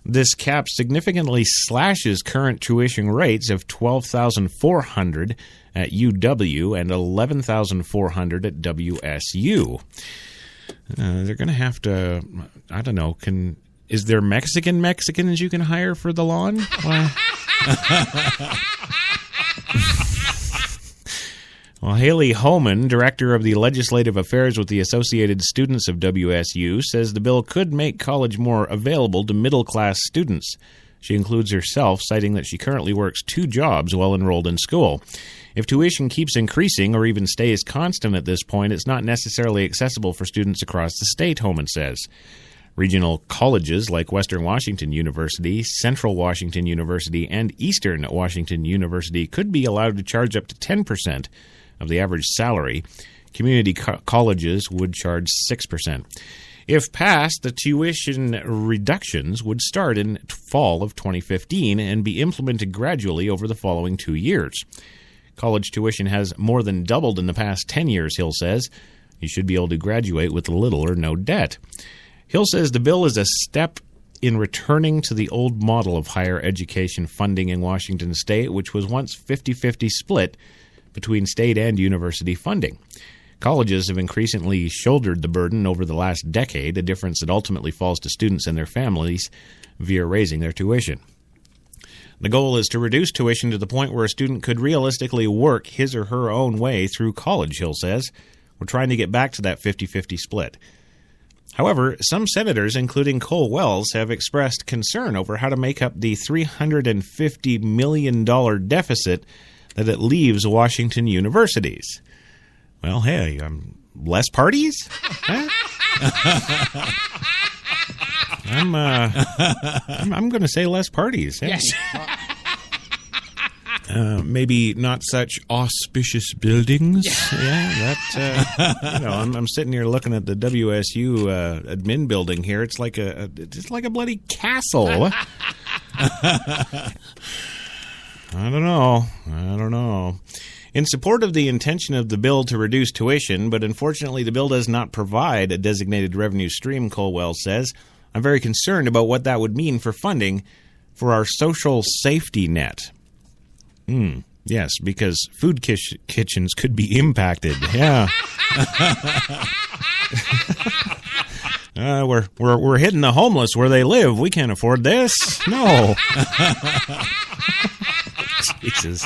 This cap significantly slashes current tuition rates of $12,400 at UW and $11,400 at WSU. They're going to have to, I don't know, is there Mexicans you can hire for the lawn? Well, Haley Homan, director of the Legislative Affairs with the Associated Students of WSU, says the bill could make college more available to middle-class students. She includes herself, citing that she currently works 2 jobs while enrolled in school. If tuition keeps increasing or even stays constant at this point, it's not necessarily accessible for students across the state, Homan says. Regional colleges like Western Washington University, Central Washington University, and Eastern Washington University could be allowed to charge up to 10% of the average salary. Community colleges would charge 6%. If passed, the tuition reductions would start in fall of 2015 and be implemented gradually over the following 2 years. College tuition has more than doubled in the past 10 years, Hill says. You should be able to graduate with little or no debt. Hill says the bill is a step in returning to the old model of higher education funding in Washington state, which was once 50-50 split between state and university funding. Colleges have increasingly shouldered the burden over the last decade, a difference that ultimately falls to students and their families via raising their tuition. The goal is to reduce tuition to the point where a student could realistically work his or her own way through college, Hill says. We're trying to get back to that 50-50 split. However, some senators, including Cole Wells, have expressed concern over how to make up the $350 million deficit that it leaves Washington universities. Well, hey, less parties? Huh? I'm going to say less parties. Yes. Maybe not such auspicious buildings. Yeah, that. I'm sitting here looking at the WSU admin building here. It's like a bloody castle. I don't know. In support of the intention of the bill to reduce tuition, but unfortunately the bill does not provide a designated revenue stream, Colwell says, I'm very concerned about what that would mean for funding for our social safety net. Yes, because food kitchens could be impacted. Yeah. We're hitting the homeless where they live. We can't afford this. No. Jesus.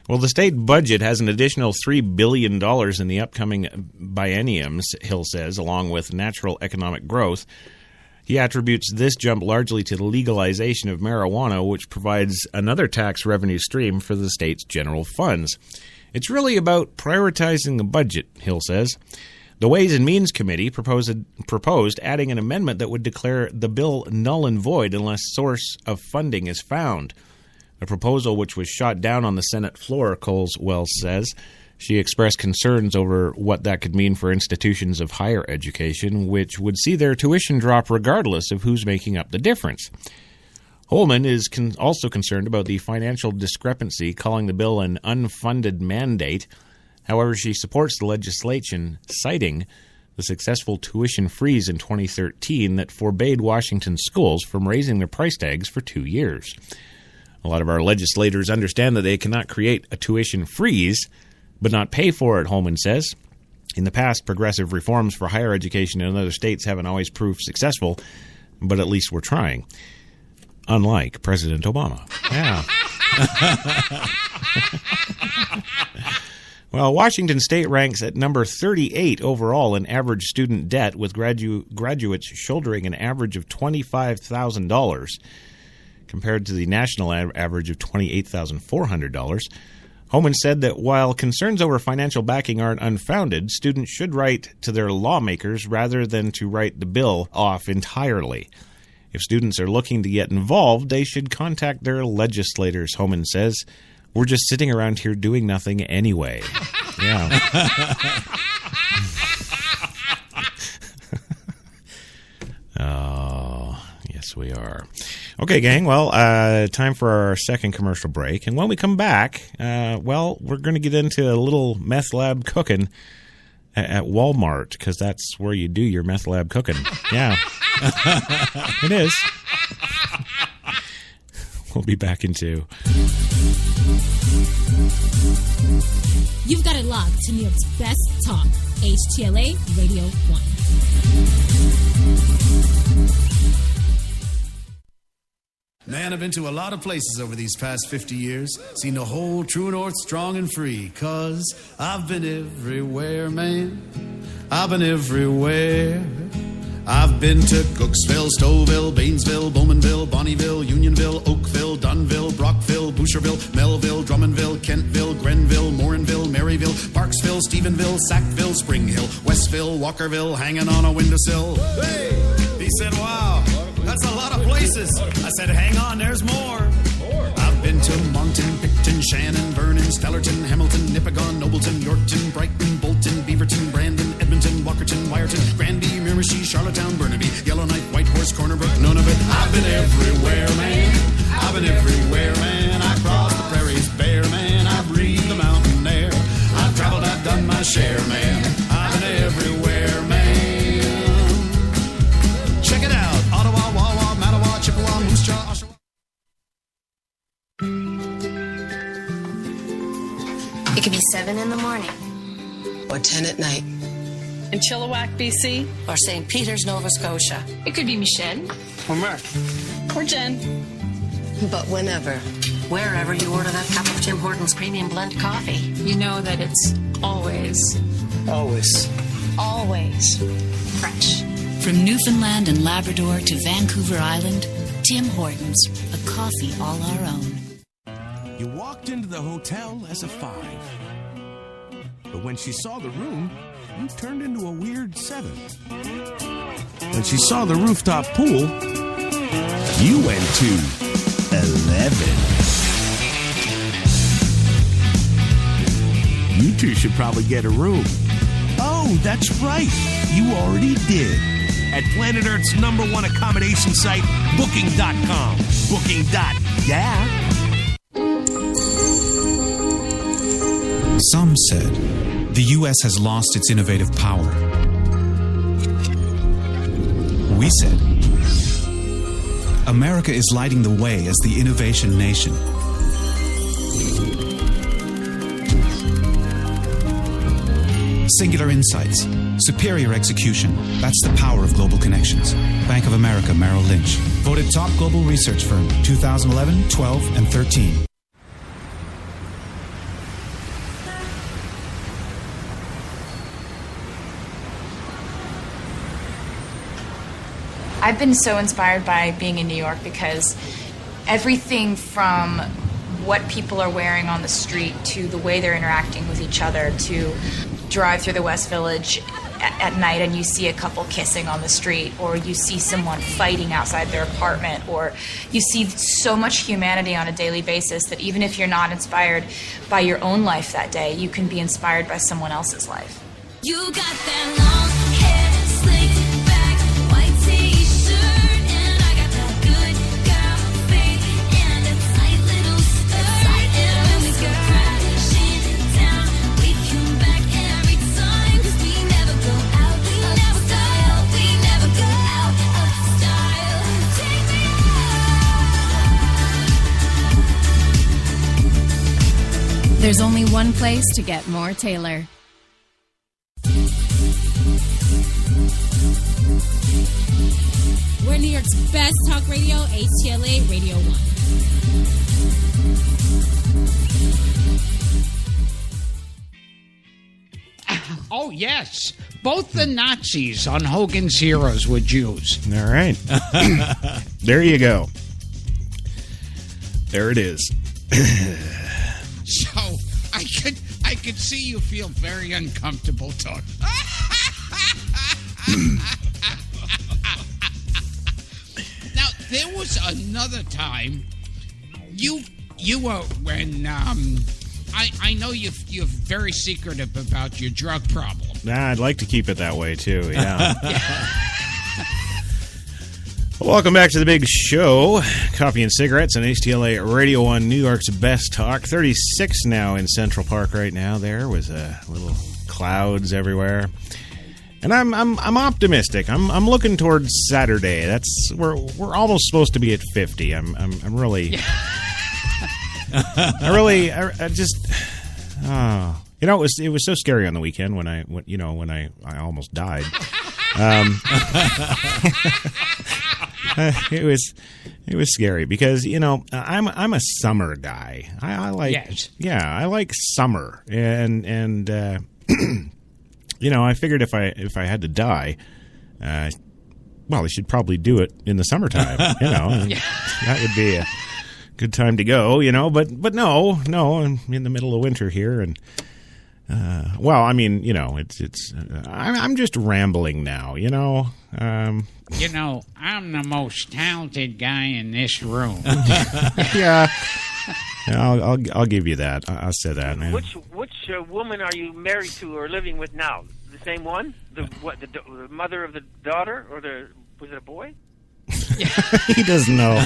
Well, the state budget has an additional $3 billion in the upcoming bienniums, Hill says, along with natural economic growth. He attributes this jump largely to the legalization of marijuana, which provides another tax revenue stream for the state's general funds. It's really about prioritizing the budget, Hill says. The Ways and Means Committee proposed adding an amendment that would declare the bill null and void unless source of funding is found. A proposal which was shot down on the Senate floor, Coles-Wells says. She expressed concerns over what that could mean for institutions of higher education, which would see their tuition drop regardless of who's making up the difference. Holman is also concerned about the financial discrepancy, calling the bill an unfunded mandate. However, she supports the legislation, citing the successful tuition freeze in 2013 that forbade Washington schools from raising their price tags for 2 years. A lot of our legislators understand that they cannot create a tuition freeze, but not pay for it, Holman says. In the past, progressive reforms for higher education in other states haven't always proved successful, but at least we're trying. Unlike President Obama. Yeah. Well, Washington State ranks at number 38 overall in average student debt, with graduates shouldering an average of $25,000 compared to the national average of $28,400. Holman said that while concerns over financial backing aren't unfounded, students should write to their lawmakers rather than to write the bill off entirely. If students are looking to get involved, they should contact their legislators, Holman says. We're just sitting around here doing nothing anyway. Yeah. Oh, yes, we are. Okay, gang. Well, time for our second commercial break. And when we come back, we're going to get into a little meth lab cooking at Walmart, because that's where you do your meth lab cooking. Yeah. It is. We'll be back in 2. You've got it locked to New York's best talk, HTLA Radio 1. Man, I've been to a lot of places over these past 50 years. Seen the whole true north strong and free. 'Cause I've been everywhere, man. I've been everywhere. I've been to Cooksville, Stouffville, Bainesville, Bowmanville, Bonnieville, Unionville, Oakville, Dunville, Brockville, Boucherville, Melville, Drummondville, Kentville, Grenville, Morinville, Maryville, Parksville, Stephenville, Sackville, Spring Hill, Westville, Walkerville, hanging on a windowsill. Hey! He said, wow, that's a lot of places. I said, hang on, there's more. I've been to Moncton, Picton, Shannon, Vernon, Stellarton, Hamilton, Nipigon, Nobleton, Yorkton, Brighton, Bolton, Beaverton, Brandon, Edmonton, Walkerton, Wyerton, Granby, Miramichi, Charlottetown, Burnaby, Yellowknife, Whitehorse, Corner Brook, Nunavut. I've been everywhere, man. I've been everywhere, man. I crossed the prairies bare, man. I breathed the mountain air. I've traveled, I've done my share, man. I've been everywhere, man. Check it out. Ottawa, Wawa, Mattawa, Chippewa, Moose Jaw, Oshawa. It could be 7 in the morning. Or 10 at night. In Chilliwack, BC. Or St. Peter's, Nova Scotia. It could be Michelle. Or Mark. Or Jen. But whenever, wherever you order that cup of Tim Hortons Premium Blend Coffee, you know that it's always fresh. From Newfoundland and Labrador to Vancouver Island, Tim Hortons, a coffee all our own. You walked into the hotel as a 5. But when she saw the room, you turned into a weird 7. When she saw the rooftop pool, you went to 11. You two should probably get a room. Oh, that's right. You already did. At Planet Earth's #1 accommodation site, Booking.com. Booking.yeah. Some said the U.S. has lost its innovative power. We said America is lighting the way as the innovation nation. Singular insights, superior execution. That's the power of global connections. Bank of America, Merrill Lynch. Voted top global research firm 2011, 12, and 13. I've been so inspired by being in New York because everything from what people are wearing on the street to the way they're interacting with each other, to drive through the West Village at night and you see a couple kissing on the street, or you see someone fighting outside their apartment, or you see so much humanity on a daily basis that even if you're not inspired by your own life that day, you can be inspired by someone else's life. You got that long hair, slicked back, white t-shirt, and I got that good girl face and a tight little skirt. And when we go crashing down, we come back every time, 'cause we never go out of style. We never go out of style. Take me There's only one place to get more Taylor. We're New York's best talk radio, HTLA Radio 1. Oh, yes. Both the Nazis on Hogan's Heroes were Jews. All right. There you go. There it is. So I could see you feel very uncomfortable talking. Now there was another time you were when I know you're very secretive about your drug problem. Nah, I'd like to keep it that way too. Yeah. Welcome back to the big show. Coffee and cigarettes on HTLA Radio 1, New York's best talk. 36 now in Central Park right now. There was little clouds everywhere, and I'm optimistic. I'm looking towards Saturday. We're almost supposed to be at 50. I'm really. I just. It was so scary on the weekend when I almost died. It was scary because I'm a summer guy. I like I like summer and I figured if I had to die, I should probably do it in the summertime. That would be a good time to go. But no, I'm in the middle of winter here and. I'm just rambling now, I'm the most talented guy in this room. Yeah, I'll give you that. I'll say that, man. Which woman are you married to or living with now? The same one? The mother of the daughter, or was it a boy? He doesn't know.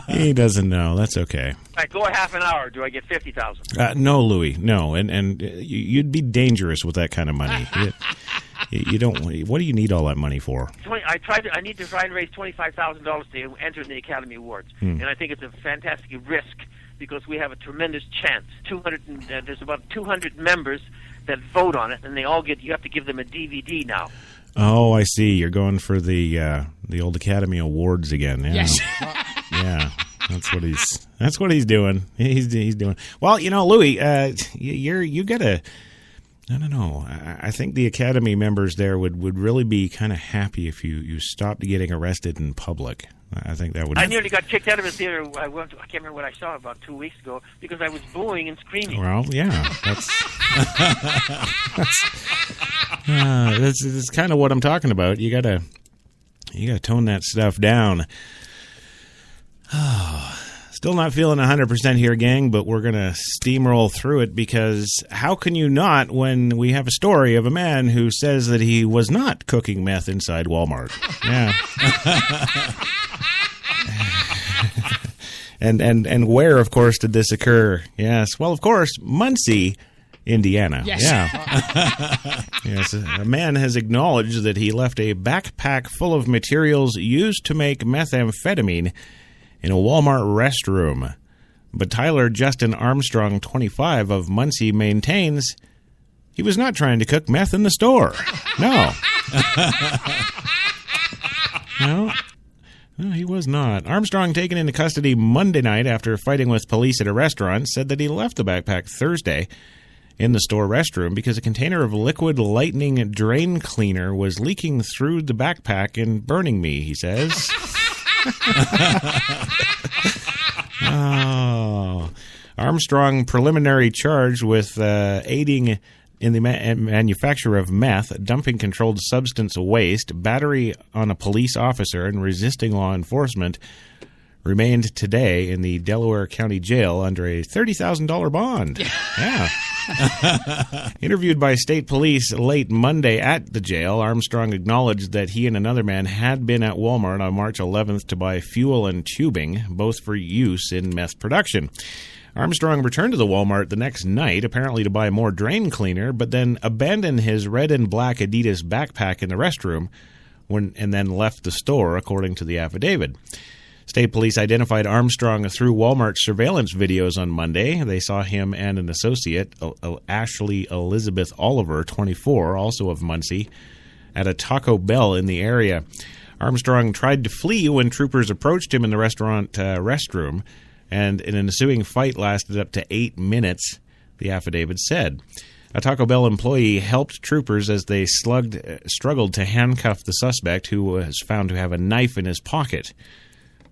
He doesn't know. That's okay. All right, go a half an hour. Do I get $50,000? No, Louis. No, and you'd be dangerous with that kind of money. You don't. What do you need all that money for? I need to try and raise $25,000 to enter in the Academy Awards, and I think it's a fantastic risk because we have a tremendous chance. There's about 200 members that vote on it, and they all get. You have to give them a DVD now. Oh, I see. You're going for the old Academy Awards again. Yeah. Yes. Yeah. That's what he's doing. He's doing. Well, Louis, you gotta. I don't know. I think the Academy members there would really be kind of happy if you stopped getting arrested in public. I think that would. I nearly got kicked out of a theater. I can't remember what I saw about 2 weeks ago because I was booing and screaming. Well, yeah, that's kind of what I'm talking about. You gotta tone that stuff down. Still not feeling 100% here, gang, but we're gonna steamroll through it because how can you not when we have a story of a man who says that he was not cooking meth inside Walmart? Yeah. And where, of course, did this occur? Yes, well, of course, Muncie, Indiana. Yes. Yeah. Yes, a man has acknowledged that he left a backpack full of materials used to make methamphetamine in a Walmart restroom. But Tyler Justin Armstrong, 25, of Muncie, maintains he was not trying to cook meth in the store. No. No. No, he was not. Armstrong, taken into custody Monday night after fighting with police at a restaurant, said that he left the backpack Thursday in the store restroom because a container of liquid lightning drain cleaner was leaking through the backpack and burning me, he says. Oh. Armstrong preliminary charged with aiding in the manufacture of meth, dumping controlled substance waste, battery on a police officer, and resisting law enforcement, remained today in the Delaware County Jail under a $30,000 bond. Yeah. Interviewed by state police late Monday at the jail, Armstrong acknowledged that he and another man had been at Walmart on March 11th to buy fuel and tubing, both for use in meth production. Armstrong returned to the Walmart the next night, apparently to buy more drain cleaner, but then abandoned his red and black Adidas backpack in the restroom and then left the store, according to the affidavit. State police identified Armstrong through Walmart's surveillance videos on Monday. They saw him and an associate, Ashley Elizabeth Oliver, 24, also of Muncie, at a Taco Bell in the area. Armstrong tried to flee when troopers approached him in the restaurant restroom, and an ensuing fight lasted up to 8 minutes, the affidavit said. A Taco Bell employee helped troopers as they struggled to handcuff the suspect, who was found to have a knife in his pocket.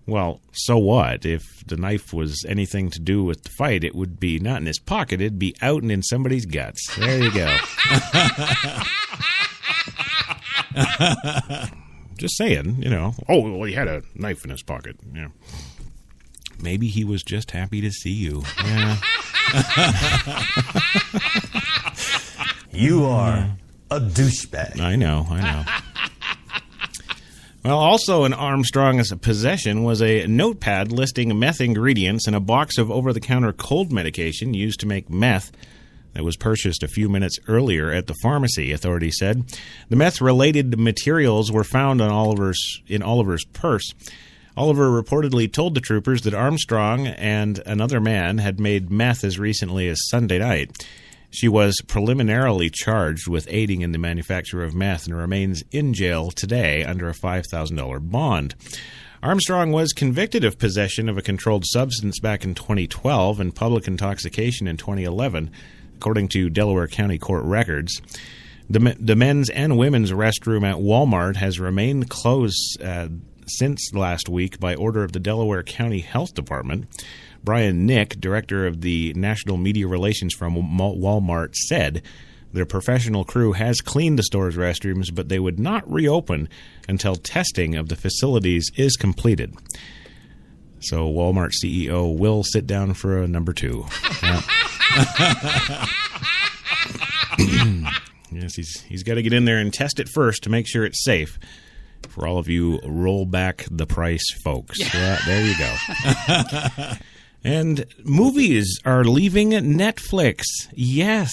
Well, so what? If the knife was anything to do with the fight, it would be not in his pocket, it'd be out and in somebody's guts. There you go. Just saying, you know. Oh, well, he had a knife in his pocket. Yeah. Maybe he was just happy to see you. Yeah. You are a douchebag. I know. Well, also in Armstrong's possession was a notepad listing meth ingredients and a box of over-the-counter cold medication used to make meth that was purchased a few minutes earlier at the pharmacy, authorities said. The meth-related materials were found in Oliver's purse. Oliver reportedly told the troopers that Armstrong and another man had made meth as recently as Sunday night. She was preliminarily charged with aiding in the manufacture of meth and remains in jail today under a $5,000 bond. Armstrong was convicted of possession of a controlled substance back in 2012 and public intoxication in 2011, according to Delaware County Court records. The men's and women's restroom at Walmart has remained closed since last week by order of the Delaware County Health Department. Brian Nick, director of the National Media Relations from Walmart, said their professional crew has cleaned the store's restrooms, but they would not reopen until testing of the facilities is completed. So Walmart CEO will sit down for a number 2. Yeah. Yes, he's got to get in there and test it first to make sure it's safe. For all of you roll back the price folks. Yeah, there you go. And movies are leaving Netflix. Yes.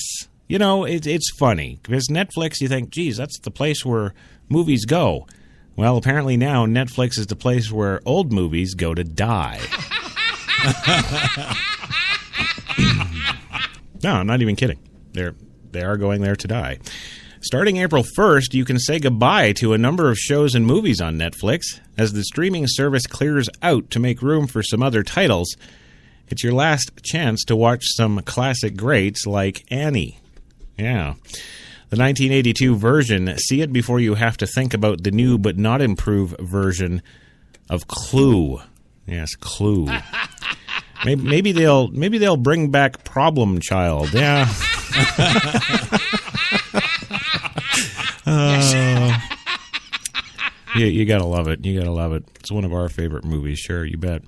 You know, it's funny. Because Netflix, you think, geez, that's the place where movies go. Well, apparently now Netflix is the place where old movies go to die. No, I'm not even kidding. They are going there to die. Starting April 1st, you can say goodbye to a number of shows and movies on Netflix. As the streaming service clears out to make room for some other titles, it's your last chance to watch some classic greats like Annie. Yeah. The 1982 version, see it before you have to think about the new but not improved version of Clue. Yes, Clue. Maybe they'll bring back Problem Child. Yeah. You gotta love it. You gotta love it. It's one of our favorite movies. Sure, you bet.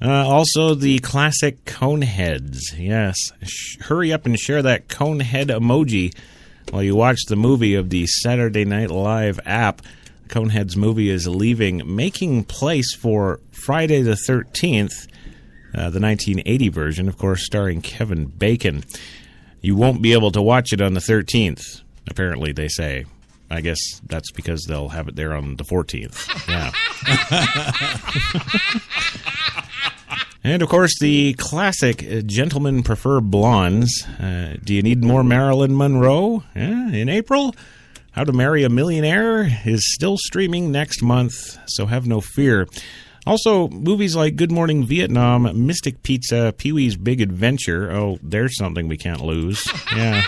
Also, the classic Coneheads. Yes. Hurry up and share that Conehead emoji while you watch the movie of the Saturday Night Live app. Coneheads movie is making place for Friday the 13th, the 1980 version, of course, starring Kevin Bacon. You won't be able to watch it on the 13th, apparently, they say. I guess that's because they'll have it there on the 14th. Yeah. And, of course, the classic Gentlemen Prefer Blondes. Do you need more Marilyn Monroe? In April? How to Marry a Millionaire is still streaming next month, so have no fear. Also, movies like Good Morning Vietnam, Mystic Pizza, Pee-wee's Big Adventure. Oh, there's something we can't lose. Yeah.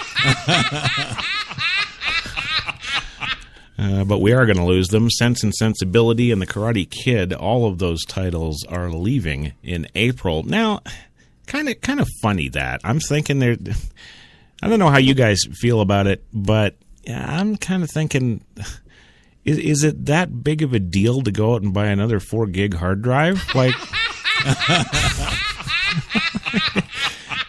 But we are going to lose them. Sense and Sensibility and The Karate Kid, all of those titles are leaving in April. Now, kind of funny that. I'm thinking I don't know how you guys feel about it, but I'm kind of thinking, is it that big of a deal to go out and buy another 4 gig hard drive? Like,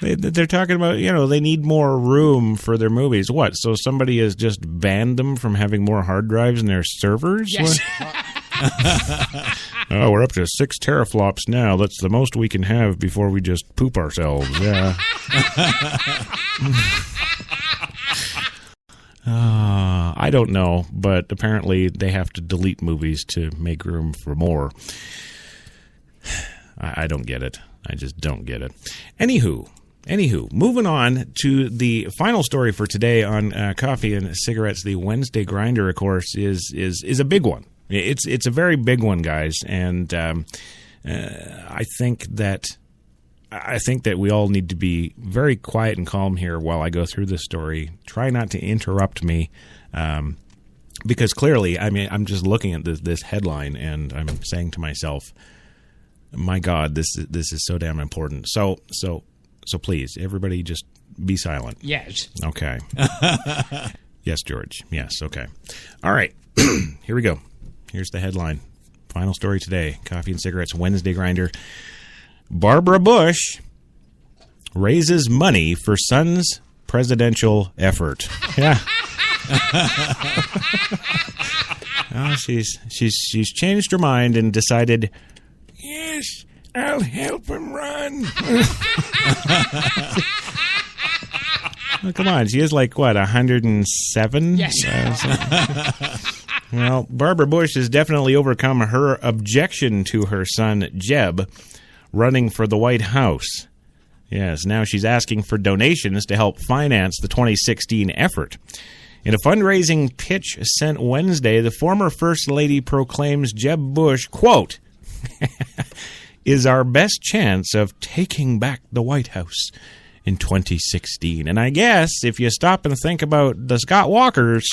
they're talking about, they need more room for their movies. What? So somebody has just banned them from having more hard drives in their servers? Yes. Oh, we're up to 6 teraflops now. That's the most we can have before we just poop ourselves. Yeah. I don't know, but apparently they have to delete movies to make room for more. I don't get it. I just don't get it. Anywho, moving on to the final story for today on Coffee and Cigarettes. The Wednesday Grinder, of course, is a big one. It's a very big one, guys, and I think that we all need to be very quiet and calm here while I go through this story. Try not to interrupt me, because clearly, I'm just looking at this headline and I'm saying to myself, "My God, this is so damn important." So please, everybody, just be silent. Yes. Okay. Yes, George. Yes. Okay. All right. Here we go. Here's the headline. Final story today. Coffee and Cigarettes Wednesday Grinder. Barbara Bush raises money for son's presidential effort. Yeah. Oh, she's changed her mind and decided, yes, I'll help him run. Oh, come on, she is like, what, 107? Yes. Well, Barbara Bush has definitely overcome her objection to her son, Jeb, running for the White House. Yes, now she's asking for donations to help finance the 2016 effort. In a fundraising pitch sent Wednesday, the former First Lady proclaims Jeb Bush, quote, is our best chance of taking back the White House in 2016. And I guess if you stop and think about the Scott Walkers,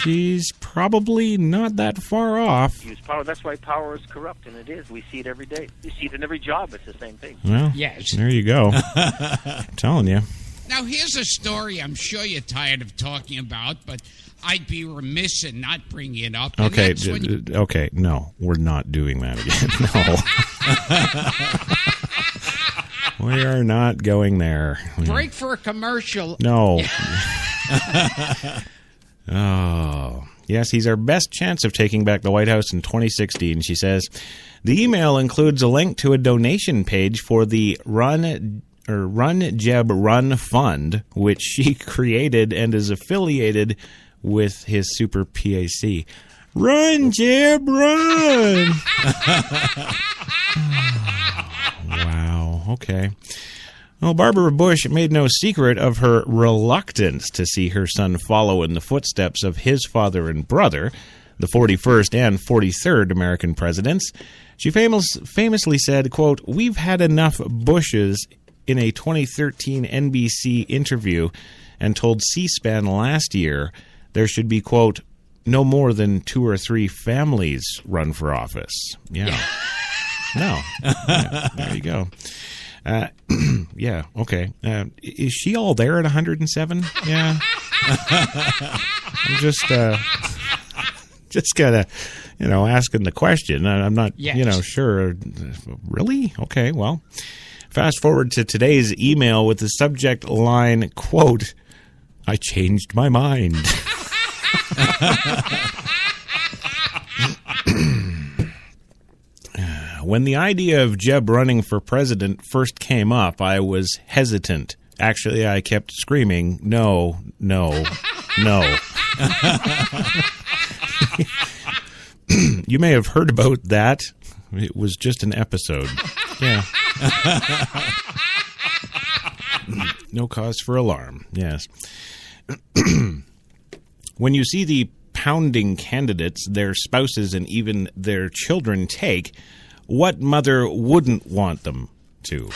she's probably not that far off. Use power. That's why power is corrupt, and it is. We see it every day. You see it in every job. It's the same thing. Well, yes. There you go. I'm telling you. Now, here's a story I'm sure you're tired of talking about, but I'd be remiss in not bringing it up. Okay, okay, no, we're not doing that again. No. We are not going there. Break for a commercial. No. Oh, yes, he's our best chance of taking back the White House in 2016, she says. The email includes a link to a donation page for the Run Jeb Run Fund, which she created and is affiliated with his Super PAC. Run, Jeb, run! Wow, okay. Well, Barbara Bush made no secret of her reluctance to see her son follow in the footsteps of his father and brother, the 41st and 43rd American presidents. She famously said, quote, we've had enough Bushes in a 2013 NBC interview, and told C-SPAN last year there should be, quote, no more than 2 or 3 families run for office. Yeah. No. Yeah, there you go. Yeah, okay. Is she all there at 107? Yeah. I'm just kind of, asking the question. I'm not, sure. Really? Okay, well. Fast forward to today's email with the subject line, quote, I changed my mind. When the idea of Jeb running for president first came up, I was hesitant. Actually, I kept screaming, no, no, no. You may have heard about that. It was just an episode. Yeah. No cause for alarm. Yes. When you see the pounding candidates their spouses and even their children take, what mother wouldn't want them to?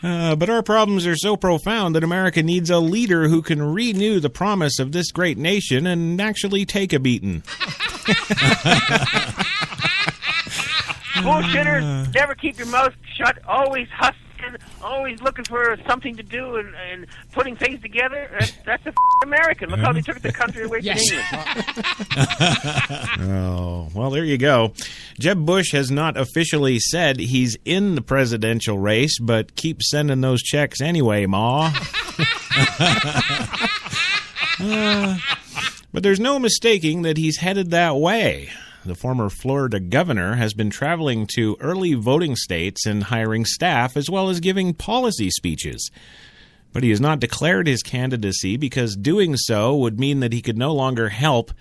But our problems are so profound that America needs a leader who can renew the promise of this great nation and actually take a beating. Bullshitters, never keep your mouth shut, always hustling, always looking for something to do and putting things together. That's a American. Look how they took the country away from England. Oh, well, there you go. Jeb Bush has not officially said he's in the presidential race, but keep sending those checks anyway, Ma. But there's no mistaking that he's headed that way. The former Florida governor has been traveling to early voting states and hiring staff as well as giving policy speeches. But he has not declared his candidacy because doing so would mean that he could no longer help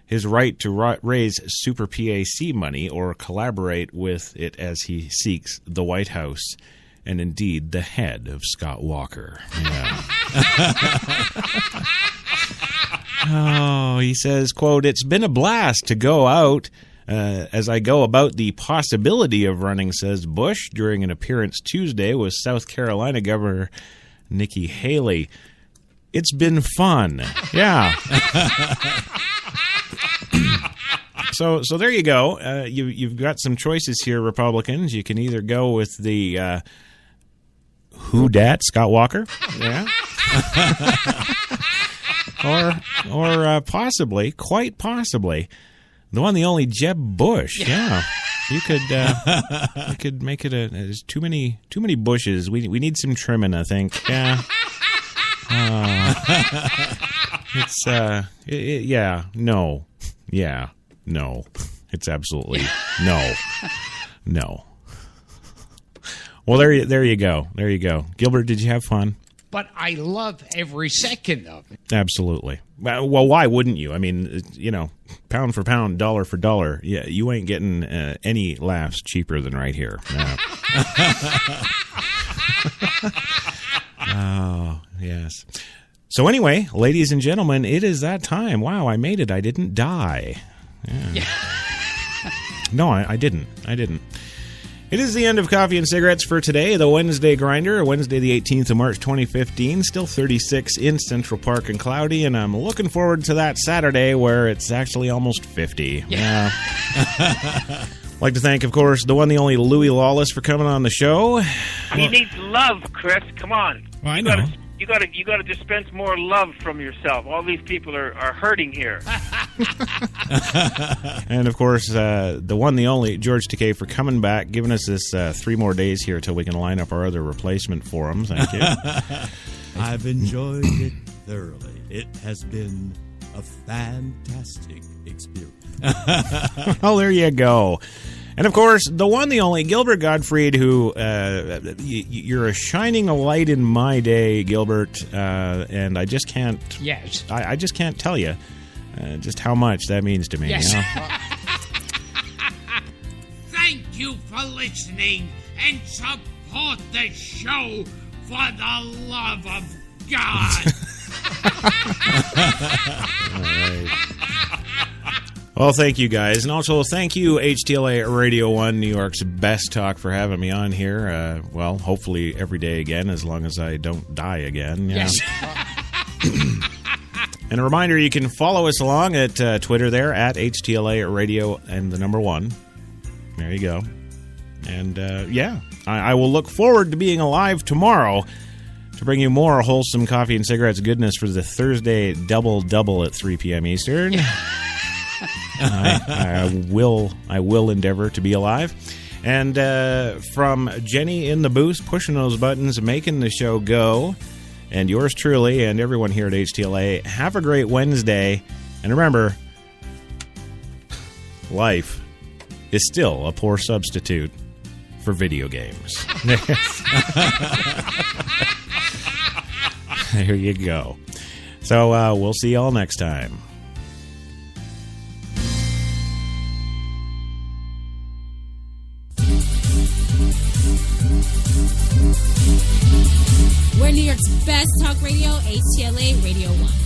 his right to raise Super PAC money or collaborate with it as he seeks the White House and indeed the head of Scott Walker. Yeah. Oh, he says, quote, "It's been a blast to go out as I go about the possibility of running," says Bush during an appearance Tuesday with South Carolina Governor Nikki Haley. It's been fun. Yeah. So there you go. You've got some choices here, Republicans. You can either go with the who dat Scott Walker, yeah, or possibly, quite possibly, the one, the only Jeb Bush. Yeah, you could make it there's too many bushes. We need some trimming, I think. Yeah. It's yeah, no, yeah, no. It's absolutely no. Well, there you go. There you go. Gilbert, did you have fun? But I love every second of it. Absolutely. Well, why wouldn't you? I mean, pound for pound, dollar for dollar. Yeah, you ain't getting any laughs cheaper than right here. Oh, yes. So anyway, ladies and gentlemen, it is that time. Wow, I made it. I didn't die. Yeah. No, I didn't. It is the end of Coffee and Cigarettes for today, the Wednesday Grinder, Wednesday the 18th of March 2015, still 36 in Central Park and cloudy, and I'm looking forward to that Saturday where it's actually almost 50. Yeah. I'd like to thank, of course, the one, the only Louis Lawless for coming on the show. He needs love, Chris. Come on. Well, I know. You got to dispense more love from yourself. All these people are hurting here. And, of course, the one, the only George Takei for coming back, giving us this 3 more days here till we can line up our other replacement for him. Thank you. I've enjoyed it thoroughly. It has been a fantastic experience. Well, there you go. And, of course, the one, the only Gilbert Gottfried, who you're a shining light in my day, Gilbert, and I just can't. Yes. I just can't tell you just how much that means to me. Yes. You know? Thank you for listening and support the show for the love of God. All right. Well, thank you, guys. And also, thank you, HTLA Radio 1, New York's best talk, for having me on here. Well, hopefully every day again, as long as I don't die again. Yeah. Yes. And a reminder, you can follow us along at Twitter there, at HTLA Radio and the number 1. There you go. And, yeah, I will look forward to being alive tomorrow to bring you more wholesome coffee and cigarettes goodness for the Thursday double at 3 p.m. Eastern. I will endeavor to be alive. And from Jenny in the booth, pushing those buttons, making the show go, and yours truly, and everyone here at HTLA, have a great Wednesday. And remember, life is still a poor substitute for video games. There you go. So we'll see y'all next time. We're New York's best talk radio, HTLA Radio 1.